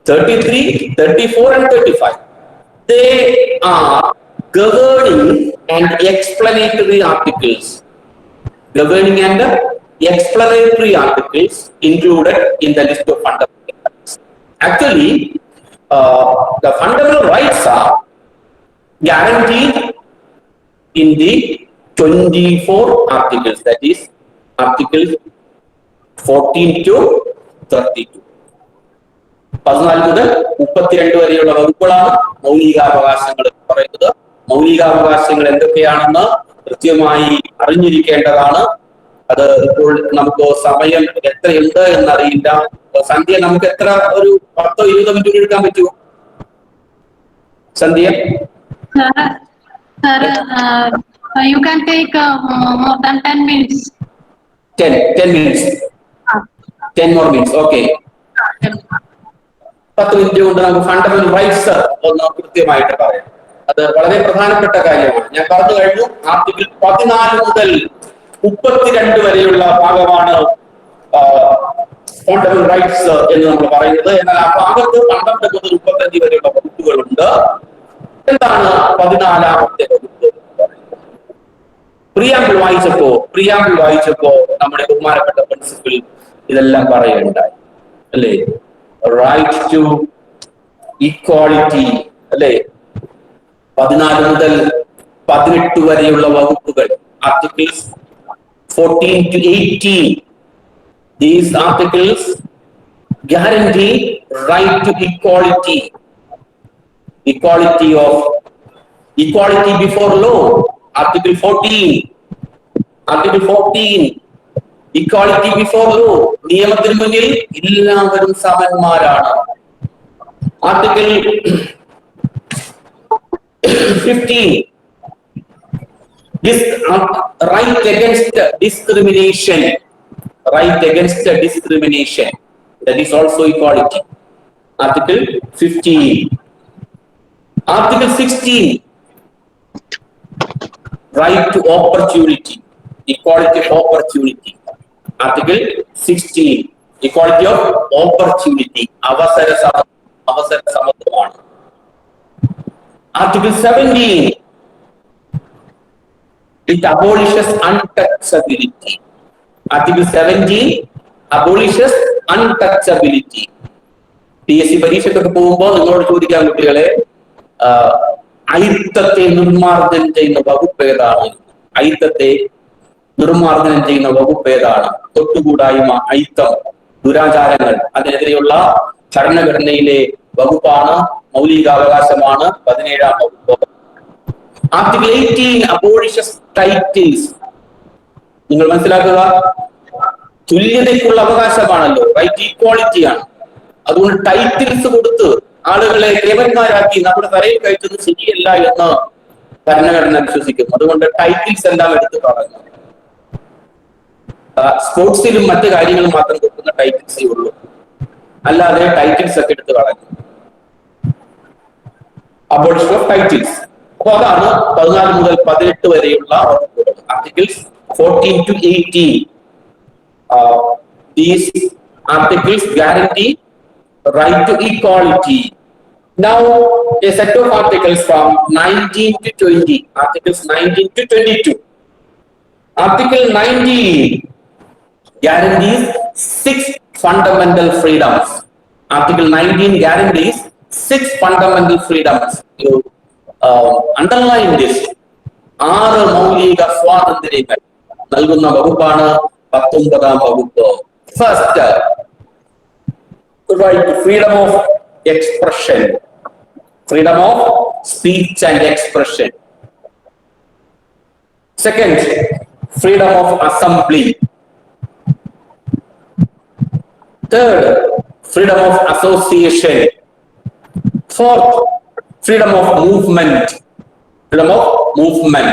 33, 34 and 35. They are governing and explanatory articles. Governing and explanatory articles included in the list of fundamental rights. Actually, the fundamental rights are guaranteed in the 24 articles, that is Articles 14 to 32. 14 മുതൽ 32 വരെയുള്ള വകുപ്പുകളാണ് മൗലികാവകാശങ്ങൾ എന്ന് പറയുന്നത്. മൗലികാവകാശങ്ങൾ എന്തൊക്കെയാണെന്ന് കൃത്യമായി അറിഞ്ഞിരിക്കേണ്ടതാണ്. അത് ഇപ്പോൾ നമുക്ക് സമയം എത്രയുണ്ട് എന്നറിയില്ല. സന്ധ്യ, നമുക്ക് എത്ര ഒരു 10-20 മിനിറ്റ് എടുക്കാൻ പറ്റുമോ സന്ധ്യ? Sir, you can take more than 10 minutes. 10 minutes. 10 more minutes. Okay. 10 minute കൊണ്ട് നമുക്ക് ഫണ്ടമെന്റൽ റൈറ്റ്സ് ഒന്ന് കൃത്യമായിട്ട് പറയാം. അത് വളരെ പ്രധാനപ്പെട്ട കാര്യമാണ്. ഞാൻ പറഞ്ഞു കഴിഞ്ഞു, ആർട്ടിക്കിൾ 14 മുതൽ 32 വരെയുള്ള ഭാഗമാണ് ഫണ്ടമെന്റൽ റൈറ്റ്സ് എന്ന് നമ്മൾ പറയുന്നത്. എന്നാൽ ആ ഭാഗത്ത് 12 മുതൽ 35 വരെയുള്ള വകുപ്പുകളുണ്ട്. എന്താണ് 14ാമത്തെ വകുപ്പ്? പ്രിയാമ്പിൾ വായിച്ചപ്പോ നമ്മുടെ ബഹുമാനപ്പെട്ട പ്രിൻസിപ്പിൾ ഇതെല്ലാം പറയുകയുണ്ടായി അല്ലേ? റൈറ്റ് ടു ഈക്വാളിറ്റി അല്ലേ? 14 മുതൽ 18 വരെയുള്ള വകുപ്പുകൾ, articles 14 to 18. These articles guarantee right to equality. Equality before law. Article 14. Equality before law. നിയമത്തിന് മുന്നിൽ എല്ലാവരും സമന്മാരാണ്. Article 15. This right against discrimination. That is also equality. Article 15. Article 16. Right to opportunity. Equality of opportunity. Article 16. Equality of opportunity. അവസര സമത്വമാണ്. Article 17. It abolishes untouchability. Article 17 abolishes untouchability. PSC പരീക്ഷയ്ക്കൊക്കെ പോകുമ്പോൾ നിങ്ങളോട് ചോദിക്കാൻ കുട്ടികളെ, അയിത്തത്തെ നിർമ്മാർജ്ജനം ചെയ്യുന്ന വകുപ്പ് ഏതാണ്? തൊട്ടുകൂടായ്മ, അയിത്തം, ദുരാചാരങ്ങൾ, അതിനെതിരെയുള്ള ഭരണഘടനയിലെ വകുപ്പാണ്, മൗലികാവകാശമാണ് 17ാം വകുപ്പ്. Article 18 abolishes titles. നിങ്ങൾ മനസ്സിലാക്കുക, തുല്യതയ്ക്കുള്ള അവകാശമാണല്ലോ, റൈറ്റ് ഈക്വാളിറ്റി ആണ്. അതുകൊണ്ട് ടൈറ്റിൽസ് കൊടുത്ത് ആളുകളെ ദേവന്മാരാക്കി നമ്മുടെ തലയിൽ കയറ്റുന്നത് ശരിയല്ല എന്ന് ഭരണഘടന വിശ്വസിക്കുന്നു. അതുകൊണ്ട് ടൈറ്റിൽസ് എല്ലാം എടുത്ത് കളഞ്ഞു. സ്പോർട്സിലും മറ്റു കാര്യങ്ങളും മാത്രം കൊടുക്കുന്ന ടൈറ്റിൽസേ ഉള്ളൂ, അല്ലാതെ ടൈറ്റിൽസ് ഒക്കെ എടുത്ത് കളഞ്ഞു. Abolition of titles. അപ്പൊ അതാണ് 14 മുതൽ 18 വരെയുള്ള വകുപ്പുകൾ. Articles 14 to 18. These articles guarantee right to equality. Now, a set of articles from 19 to 20. Articles 19 to 22. Article 19 guarantees 6 fundamental freedoms. Article 19 guarantees 6 fundamental freedoms. You underline this. 6 മൗലിക സ്വാതന്ത്ര്യങ്ങൾ നൽകുന്ന വകുപ്പാണ് 19ാം വകുപ്പ്. First, right, freedom of expression, freedom of speech and expression. Second, freedom of assembly. Third, freedom of association. Fourth, freedom of movement. Freedom of movement.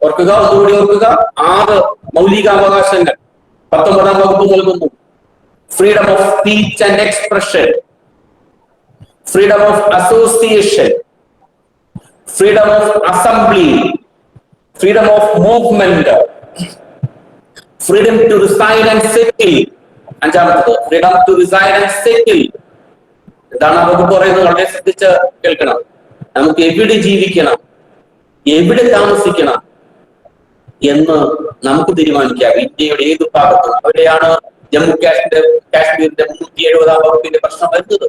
ഓർക്കുക, ഒന്നുകൂടി ഓർക്കുക, 6 മൗലികാവകാശങ്ങൾ 19-ാം വകുപ്പ് നൽകുന്നു. Freedom of speech and expression, freedom of association, freedom of assembly, freedom of movement, freedom to reside and settle. അഞ്ചാമത്തത് freedom to reside and settle. എന്താണ് ആ വകുപ്പ് പറയുന്നത്? വളരെ ശ്രദ്ധിച്ച് കേൾക്കണം. നമുക്ക് എവിടെ ജീവിക്കണം, എവിടെ താമസിക്കണം എന്ന് നമുക്ക് തീരുമാനിക്കാം. ഇന്ത്യയുടെ ഏത് ഭാഗത്തും. അവിടെയാണ് ജമ്മു കാശ്മീരിന്റെ 370-ാം വകുപ്പിന്റെ പ്രശ്നം വരുന്നത്.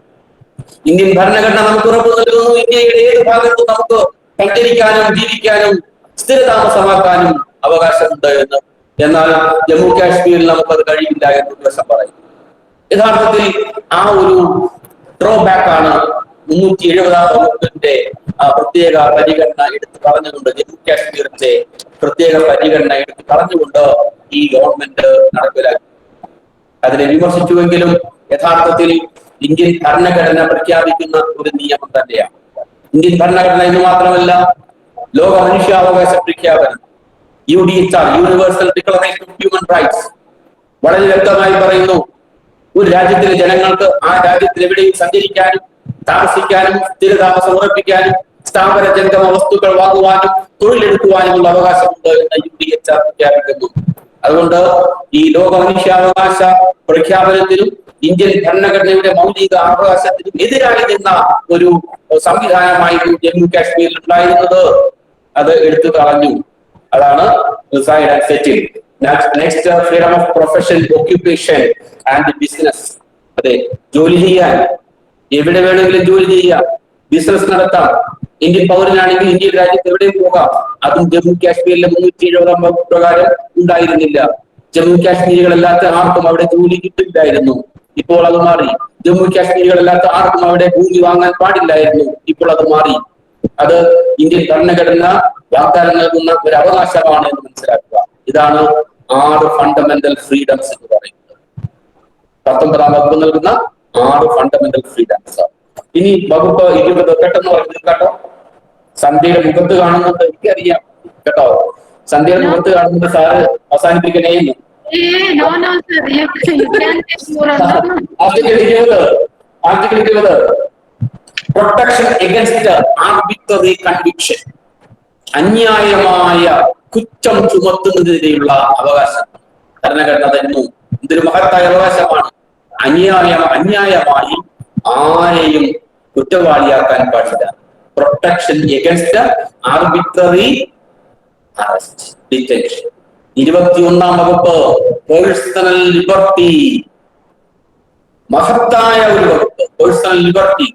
ഇന്ത്യൻ ഭരണഘടന നമുക്ക് ഉറപ്പ് നൽകുന്നു, ഇന്ത്യയുടെ ഏത് ഭാഗത്തും നമുക്ക് സഞ്ചരിക്കാനും ജീവിക്കാനും സ്ഥിരതാമസമാക്കാനും അവകാശമുണ്ട് എന്ന്. എന്നാൽ ജമ്മു കാശ്മീരിൽ നമുക്കത് കഴിയില്ല എന്ന് ദിവസം പറയും. യഥാർത്ഥത്തിൽ ആ ഒരു ഡ്രോബാക്ക് ആണ് 370-ാം വകുപ്പിന്റെ പ്രത്യേക പരിഗണന എടുത്ത് പറഞ്ഞുകൊണ്ട്, ജമ്മു കാശ്മീരിന്റെ പ്രത്യേക പരിഗണന എടുത്ത് പറഞ്ഞുകൊണ്ട് ഈ ഗവൺമെന്റ് നടപ്പിലാക്കി. അതിനെ വിമർശിച്ചുവെങ്കിലും യഥാർത്ഥത്തിൽ ഇന്ത്യൻ ഭരണഘടന പ്രഖ്യാപിക്കുന്ന ഒരു നിയമം തന്നെയാണ്. ഇന്ത്യൻ ഭരണഘടന എന്ന് മാത്രമല്ല, ലോക മനുഷ്യാവകാശ പ്രഖ്യാപനം UDHR, universal declaration of human rights, വളരെ വ്യക്തമായി പറയുന്നു, ഒരു രാജ്യത്തിലെ ജനങ്ങൾക്ക് ആ രാജ്യത്തിൽ എവിടെയും സഞ്ചരിക്കാനും താമസിക്കാനും സ്ഥിരതാമസം ഉറപ്പിക്കാനും സ്ഥാപന ജംഗമ വസ്തുക്കൾ വാങ്ങുവാനും തൊഴിലെടുക്കുവാനുമുള്ള അവകാശമുണ്ട് എന്ന് UDHR പ്രഖ്യാപിക്കുന്നു. അതുകൊണ്ട് ഈ ലോക മനുഷ്യാവകാശ പ്രഖ്യാപനത്തിനും ഇന്ത്യൻ ഭരണഘടനയുടെ മൗലിക അവകാശത്തിനും എതിരായി നിന്ന ഒരു സംവിധാനമായിരുന്നു ജമ്മു കാശ്മീരിൽ ഉണ്ടായിരുന്നത്. അത് എടുത്തു കളഞ്ഞു. അതാണ് reside and settle. Next, freedom of profession, occupation and business. അതെ, ജോലി ചെയ്യാൻ എവിടെ വേണമെങ്കിലും ജോലി ചെയ്യാം, ബിസിനസ് നടത്താം. ഇന്ത്യൻ പൗരനാണെങ്കിൽ ഇന്ത്യൻ രാജ്യത്ത് എവിടെയും പോകാം. അതും ജമ്മു കാശ്മീരിലെ 370-ാം വകുപ്പ് പ്രകാരം ഉണ്ടായിരുന്നില്ല. ജമ്മു കാശ്മീരികളല്ലാത്ത ആർക്കും അവിടെ ജോലി കിട്ടില്ലായിരുന്നു. ഇപ്പോൾ അത് മാറി. ജമ്മു കാശ്മീരികളല്ലാത്ത ആർക്കും അവിടെ ഭൂമി വാങ്ങാൻ പാടില്ലായിരുന്നു. ഇപ്പോൾ അത് മാറി. അത് ഇന്ത്യൻ ഭരണഘടന വാഗ്ദാനം നൽകുന്ന ഒരു അവകാശമാണ് എന്ന് മനസ്സിലാക്കുക. ഇതാണ് 6 ഫണ്ടമെന്റൽ ഫ്രീഡംസ് എന്ന് പറയുന്നത്. 19-ാം വകുപ്പ് നൽകുന്ന 6 ഫണ്ടമെന്റൽ ഫ്രീഡംസ്. ഇനി വകുപ്പ് 20 പെട്ടെന്ന് പറഞ്ഞു കേട്ടോ. സന്ധ്യയുടെ മുഖത്ത് കാണുന്നത് എനിക്കറിയാം കേട്ടോ. സന്ധ്യയുടെ മുഖത്ത് കാണുന്നത് സാറ് അവസാനിപ്പിക്കണേ. Article 20, protection against arbitrary conviction. അന്യായമായ കുറ്റം ചുമത്തുന്നതിനെതിരെയുള്ള അവകാശം ഭരണഘടന തരുന്നു. ഇതൊരു മഹത്തായ അവകാശമാണ്. അന്യായമായി ആരെയും കുറ്റവാളിയാക്കാൻ പാടില്ല. Protection against arbitrary arrest, detention. 21-ാം വകുപ്പ് പേഴ്സണൽ ലിബർട്ടി. മഹത്തായ ഒരു വകുപ്പ് പേഴ്സണൽ ലിബർട്ടി.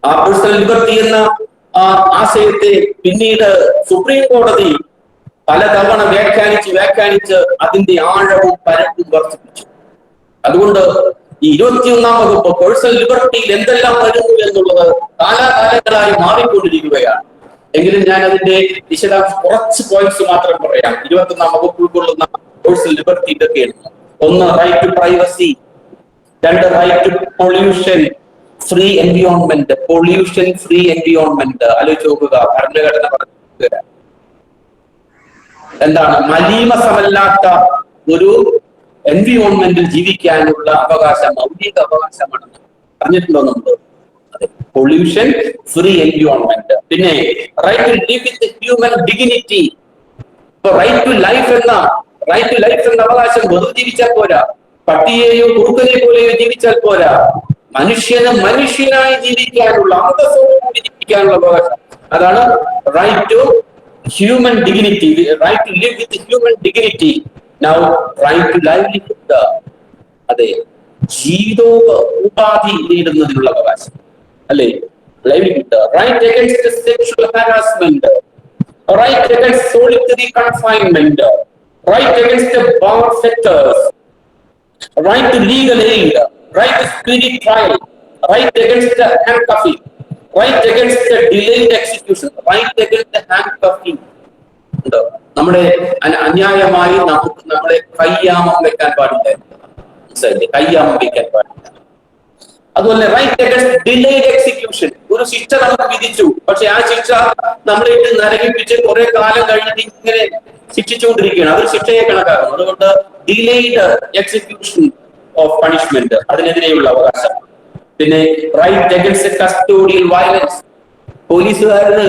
ആ പേഴ്സണൽ ലിബർട്ടി എന്ന ആശയത്തെ പിന്നീട് സുപ്രീം കോടതി പലതവണ വ്യാഖ്യാനിച്ച് അതിന്റെ ആഴവും പരപ്പും വർദ്ധിപ്പിച്ചു. അതുകൊണ്ട് ഈ 21-ാം വകുപ്പ് പേഴ്സണൽ ലിബർട്ടിയിൽ എന്തെല്ലാം വരുന്നു എന്നുള്ളത് കാലാകാലങ്ങളായി മാറിക്കൊണ്ടിരിക്കുകയാണ്. എങ്കിലും ഞാൻ അതിന്റെ വിശദാംശം കുറച്ച് പോയിന്റ്സ് മാത്രം പറയാം. 21-ാം വകുപ്പ് ഉൾക്കൊള്ളുന്ന പേഴ്സണൽ ലിബർട്ടി ഇതൊക്കെയാണ്. 1, right to privacy. 2, right to pollution free environment. Pollution free environment ആലോചിച്ച് നോക്കുക. ഭരണഘടന പറഞ്ഞു എന്താണ്? മലീമസമല്ലാത്ത ഒരു എൻവിയോൺമെന്റിൽ ജീവിക്കാനുള്ള അവകാശം മൗലിക അവകാശമാണെന്ന് പറഞ്ഞിട്ടുണ്ടോ നമ്മൾ? അതെ, പൊല്യൂഷൻ ഫ്രീ എൻവിയോൺമെന്റ്. പിന്നെ right to live with human dignity. Right to life എന്ന അവകാശം വെറുതെ ജീവിച്ചാൽ പോരാ, പട്ടിയെയോ കുറുക്കനെ പോലെയോ ജീവിച്ചാൽ പോരാ. മനുഷ്യനായി ജീവിക്കാനുള്ള, അന്തസ്സോടുകൂടി ജീവിക്കാനുള്ള അവകാശം. അതാണ് right to human dignity, right to live with human dignity. Now, right to livelihood. അതെ, ജീവിതോപാധി നേടുന്നതിനുള്ള അവകാശം അല്ലെ, livelihood. Right against sexual harassment, right against solitary confinement, right against bar fetters, right to legal aid, right to speedy trial, right against handcuffing, right against delayed execution, right against handcuffing. നമ്മുടെ അന്യായമായി നമ്മളെ കയ്യാമം വെക്കാൻ പാടില്ല. കയ്യമ്പിക്കാൻ പാടില്ല. അതുപോലെ right against delayed execution. ഒരു ശിക്ഷ നമുക്ക് വിധിച്ചു, പക്ഷെ ആ ശിക്ഷ നമ്മളിട്ട് നരകിപ്പിച്ച് കുറെ കാലം കഴിഞ്ഞിട്ട് ഇങ്ങനെ ശിക്ഷിച്ചുകൊണ്ടിരിക്കുകയാണ്. അതൊരു ശിക്ഷയെ കണക്കാക്കും. അതുകൊണ്ട് ഡിലേഡ് എക്സിക്യൂഷൻ ഓഫ് പണിഷ്മെന്റ്, അതിനെതിരെയുള്ള അവകാശം. പിന്നെ റൈറ്റ് അഗൻസ്റ്റ് കസ്റ്റോഡിയൽ വയലൻസ്. പോലീസുകാരന്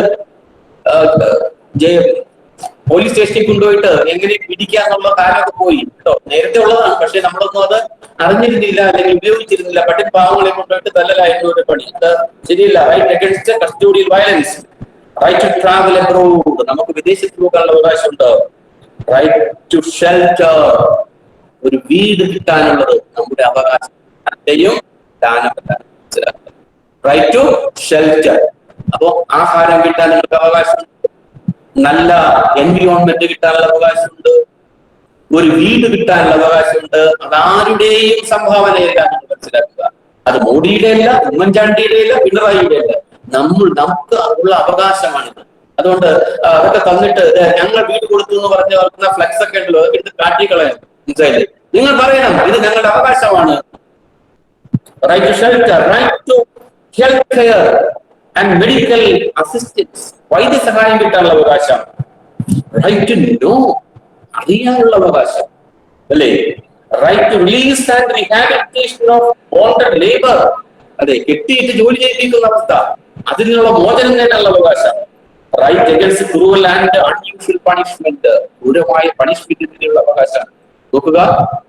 പോലീസ് സ്റ്റേഷനിൽ കൊണ്ടുപോയിട്ട് എങ്ങനെ പിടിക്കാന്നുള്ള കാലമൊക്കെ പോയി കേട്ടോ. നേരത്തെ ഉള്ളതാണ്, പക്ഷെ നമ്മളൊന്നും അത് അറിഞ്ഞിരുന്നില്ല അല്ലെങ്കിൽ ഉപയോഗിച്ചിരുന്നില്ല. പട്ടി പാവങ്ങളെ കൊണ്ടുപോയിട്ട് തല്ലലായിരുന്നു ഒരു പണി. അത് ശരിയല്ല. Right against custodial violence. Right to travel abroad. നമുക്ക് വിദേശത്ത് പോകാനുള്ള അവകാശമുണ്ട്. Right to shelter. ഒരു വീട് കിട്ടാനുള്ളത് നമ്മുടെ അവകാശം. അത്രയും ദാനപ്പെട്ടാണ് മനസ്സിലാക്കുക. Right to shelter. അപ്പോ ആഹാരം കിട്ടാൻ നമുക്ക് അവകാശമുണ്ട്, നല്ല എൻവിറോൺമെന്റ് കിട്ടാനുള്ള അവകാശമുണ്ട്, ഒരു വീട് കിട്ടാനുള്ള അവകാശമുണ്ട്. അതാരുടെയും സംഭാവനയല്ല എന്ന് മനസ്സിലാക്കുക. അത് മോഡിയുടെ അല്ല, ഉമ്മൻചാണ്ടിയുടെ അല്ല, പിണറായിയുടെ അല്ല. നമുക്ക് ഉള്ള അവകാശമാണിത്. അതുകൊണ്ട് അതൊക്കെ തന്നിട്ട് ഞങ്ങൾ വീട് കൊടുത്തു എന്ന് പറഞ്ഞ് വർക്കുന്ന ഫ്ലെക്സ് ഒക്കെ ഉണ്ടല്ലോ, അതൊക്കെ എടുത്ത് കാട്ടിക്കളയാം. മനസ്സിലായില്ലേ? നിങ്ങൾ പറയണം ഇത് ഞങ്ങളുടെ അവകാശമാണ്. Right to shelter, right to health care and medical assistance. വൈദ്യസഹായം കിട്ടാനുള്ള അവകാശം. Right to know. അറിയാനുള്ള അവകാശം, അല്ലേ? Right to release and rehabilitation of bonded labour. അതെ, കെട്ടിയിട്ട് ജോലി ചെയ്യിപ്പിക്കുന്ന അവസ്ഥ, അതിനുള്ള മോചനം നേടാനുള്ള അവകാശം. Right against cruel and unusual punishment. ക്രൂരമായ പണിഷ്മെന്റിനുള്ള അവകാശം. നോക്കുക,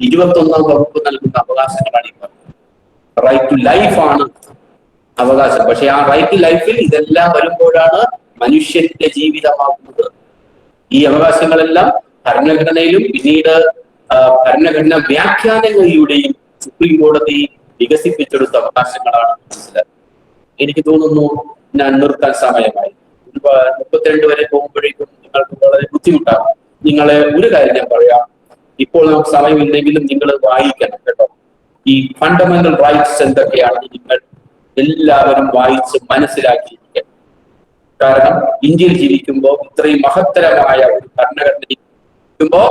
21ാം വകുപ്പ് നൽകുന്ന അവകാശങ്ങളാണ് ഈ പറഞ്ഞത്. റൈറ്റ് ടു ലൈഫ് ആണ് അവകാശം. പക്ഷെ ആ റൈറ്റ് ടു ലൈഫിൽ ഇതെല്ലാം വരുമ്പോഴാണ് മനുഷ്യന്റെ ജീവിതമാകുന്നത്. ഈ അവകാശങ്ങളെല്ലാം ഭരണഘടനയിലും പിന്നീട് ഭരണഘടനാ വ്യാഖ്യാനങ്ങളിലൂടെയും സുപ്രീം കോടതി വികസിപ്പിച്ചെടുത്ത അവകാശങ്ങളാണ് മനസ്സിലാക്കുന്നത്. എനിക്ക് തോന്നുന്നു ഞാൻ നിർത്താൻ സമയമായി. 32 വരെ പോകുമ്പോഴേക്കും നിങ്ങൾക്ക് വളരെ ബുദ്ധിമുട്ടാണ്. നിങ്ങളെ ഒരു കാര്യം ഞാൻ പറയാം, ഇപ്പോൾ നമുക്ക് സമയമില്ലെങ്കിലും നിങ്ങൾ വായിക്കണം കേട്ടോ. ഈ ഫണ്ടമെന്റൽ റൈറ്റ്സ് എന്തൊക്കെയാണെന്ന് നിങ്ങൾ എല്ലാവരും വായിച്ച് മനസ്സിലാക്കിയിരിക്കണം. കാരണം ഇന്ത്യയിൽ ജീവിക്കുമ്പോൾ, ഇത്രയും മഹത്തരമായ ഒരു ഭരണഘടന ജീവിക്കുമ്പോൾ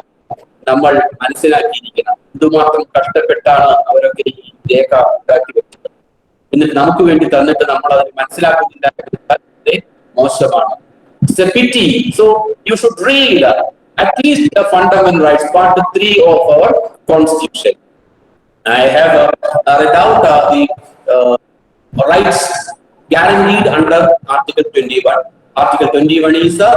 നമ്മൾ മനസ്സിലാക്കിയിരിക്കണം ഇതുമാത്രം കഷ്ടപ്പെട്ടാണ് അവരൊക്കെ ഈ രേഖ ഉണ്ടാക്കി വെച്ചത്. എന്നിട്ട് നമുക്ക് വേണ്ടി തന്നിട്ട് നമ്മൾ അത് മനസ്സിലാക്കുന്നില്ല, മോശമാണ്. It's a pity. So you should read at least the fundamental rights, part 3 of our constitution. I have read out the rights guaranteed under Article 21. Article 21 is the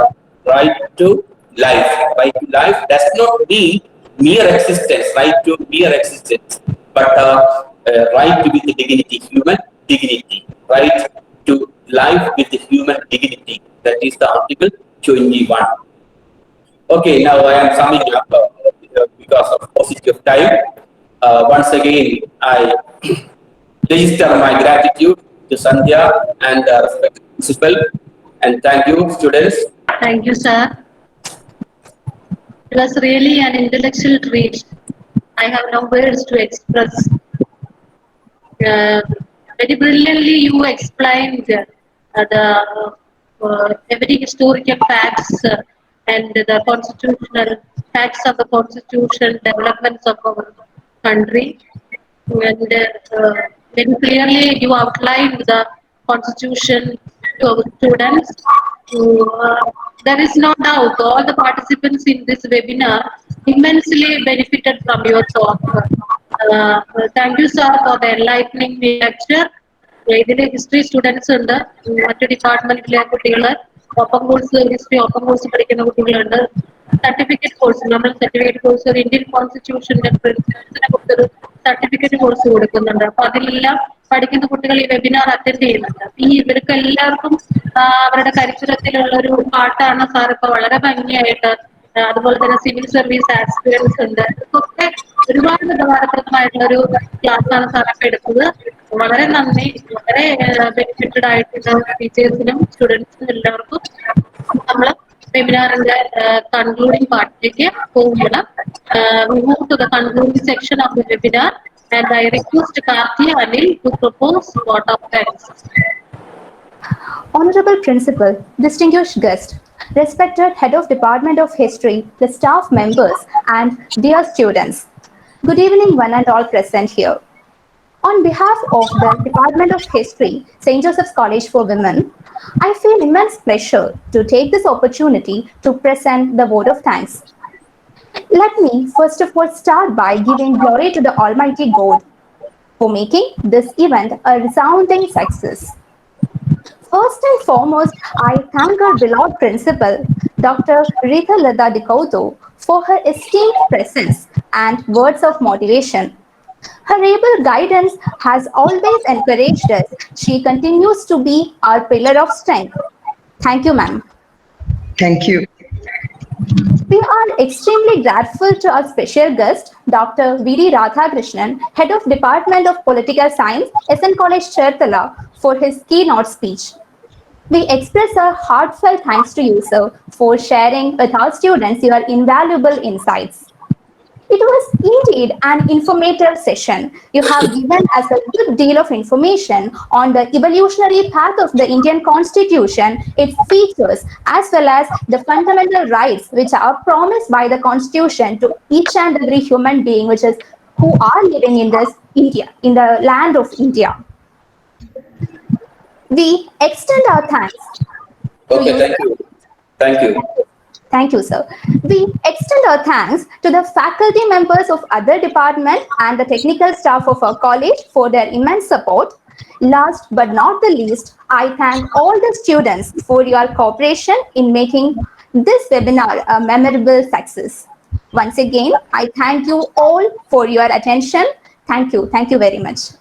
right to life. Right to life does not mean mere existence, right to mere existence, but right with the dignity, human dignity, right to life with the human dignity. That is the Article 21. Okay, now I am summing up because of paucity of time. Once again, I register my gratitude to Sandhya and respected principal, and thank you, students. Thank you, sir. It was really an intellectual treat. I have no words to express. Very brilliantly, you explained the every historical facts and the constitutional facts of the constitution, developments of our country, and very clearly you outlined the constitution to our students. There is no doubt all the participants in this webinar immensely benefited from your talk. Thank you, sir, for the enlightening lecture. ഇതിൽ history students ഉണ്ട്, മറ്റു ഡിപ്പാർട്ട്മെന്റിലെ കുട്ടികള്, open course history open course പഠിക്കുന്ന കുട്ടികളുണ്ട്, certificate course, നമ്മൾ certificate course ഒരു Indian കോൺസ്റ്റിറ്റ്യൂഷന്റെ പ്രിൻസിപ്പിൾസിനെ കുറിച്ചൊരു certificate course കൊടുക്കുന്നുണ്ട്. അപ്പൊ അതിലെല്ലാം പഠിക്കുന്ന കുട്ടികൾ ഈ വെബിനാർ അറ്റൻഡ് ചെയ്യുന്നുണ്ട്. ഈ ഇവർക്ക് എല്ലാവർക്കും അവരുടെ കരിക്കുലത്തിലുള്ള ഒരു പാട്ടാണ് സാർ ഇപ്പൊ വളരെ ഭംഗിയായിട്ട്, അതുപോലെ തന്നെ സിവിൽ സർവീസ് ആസ്പിറൻസ് ഉണ്ട്, ഇതൊക്കെ ഒരുപാട് ഉപകാരപ്രദമായിട്ടുള്ള ഒരു ക്ലാസ് ആണ് സാറൊക്കെ എടുത്തത്. വളരെ നന്ദി. വളരെ ബെനിഫിറ്റഡ് ആയിട്ടുള്ള ടീച്ചേഴ്സിനും സ്റ്റുഡൻസിനും എല്ലാവർക്കും. നമ്മൾ വെബിനാറിന്റെ കൺക്ലൂഡിംഗ് പാർട്ടിലേക്ക് പോവുകയാണ്. We move to the concluding section of the webinar, and I request Karthi Anil to propose vote of thanks. Honorable Principal, distinguished guest, respected Head of Department of History, the staff members, and dear students. Good evening, one and all present here. On behalf of the Department of History, St. Joseph's College for Women, I feel immense pleasure to take this opportunity to present the vote of thanks. Let me first of all start by giving glory to the Almighty God for making this event a resounding success. First and foremost, I thank our beloved principal, Dr. Rita Lada Dicauto, for her esteemed presence and words of motivation. Her able guidance has always encouraged us. She continues to be our pillar of strength. Thank you, ma'am. Thank you. We are extremely grateful to our special guest, Dr. V.D. Radhakrishnan, Head of Department of Political Science, SN College, Cherthala, for his keynote speech. We express our heartfelt thanks to you, sir, for sharing with our students your invaluable insights. It was indeed an informative session. You have given us a good deal of information on the evolutionary path of the Indian Constitution, its features, as well as the fundamental rights which are promised by the Constitution to each and every human being, which is who are living in this India, in the land of India. We extend our thanks to Okay, you. thank you. Thank you. Thank you, sir. We extend our thanks to the faculty members of other departments and the technical staff of our college for their immense support. Last but not the least, I thank all the students for your cooperation in making this webinar a memorable success. Once again, I thank you all for your attention. Thank you. Thank you very much.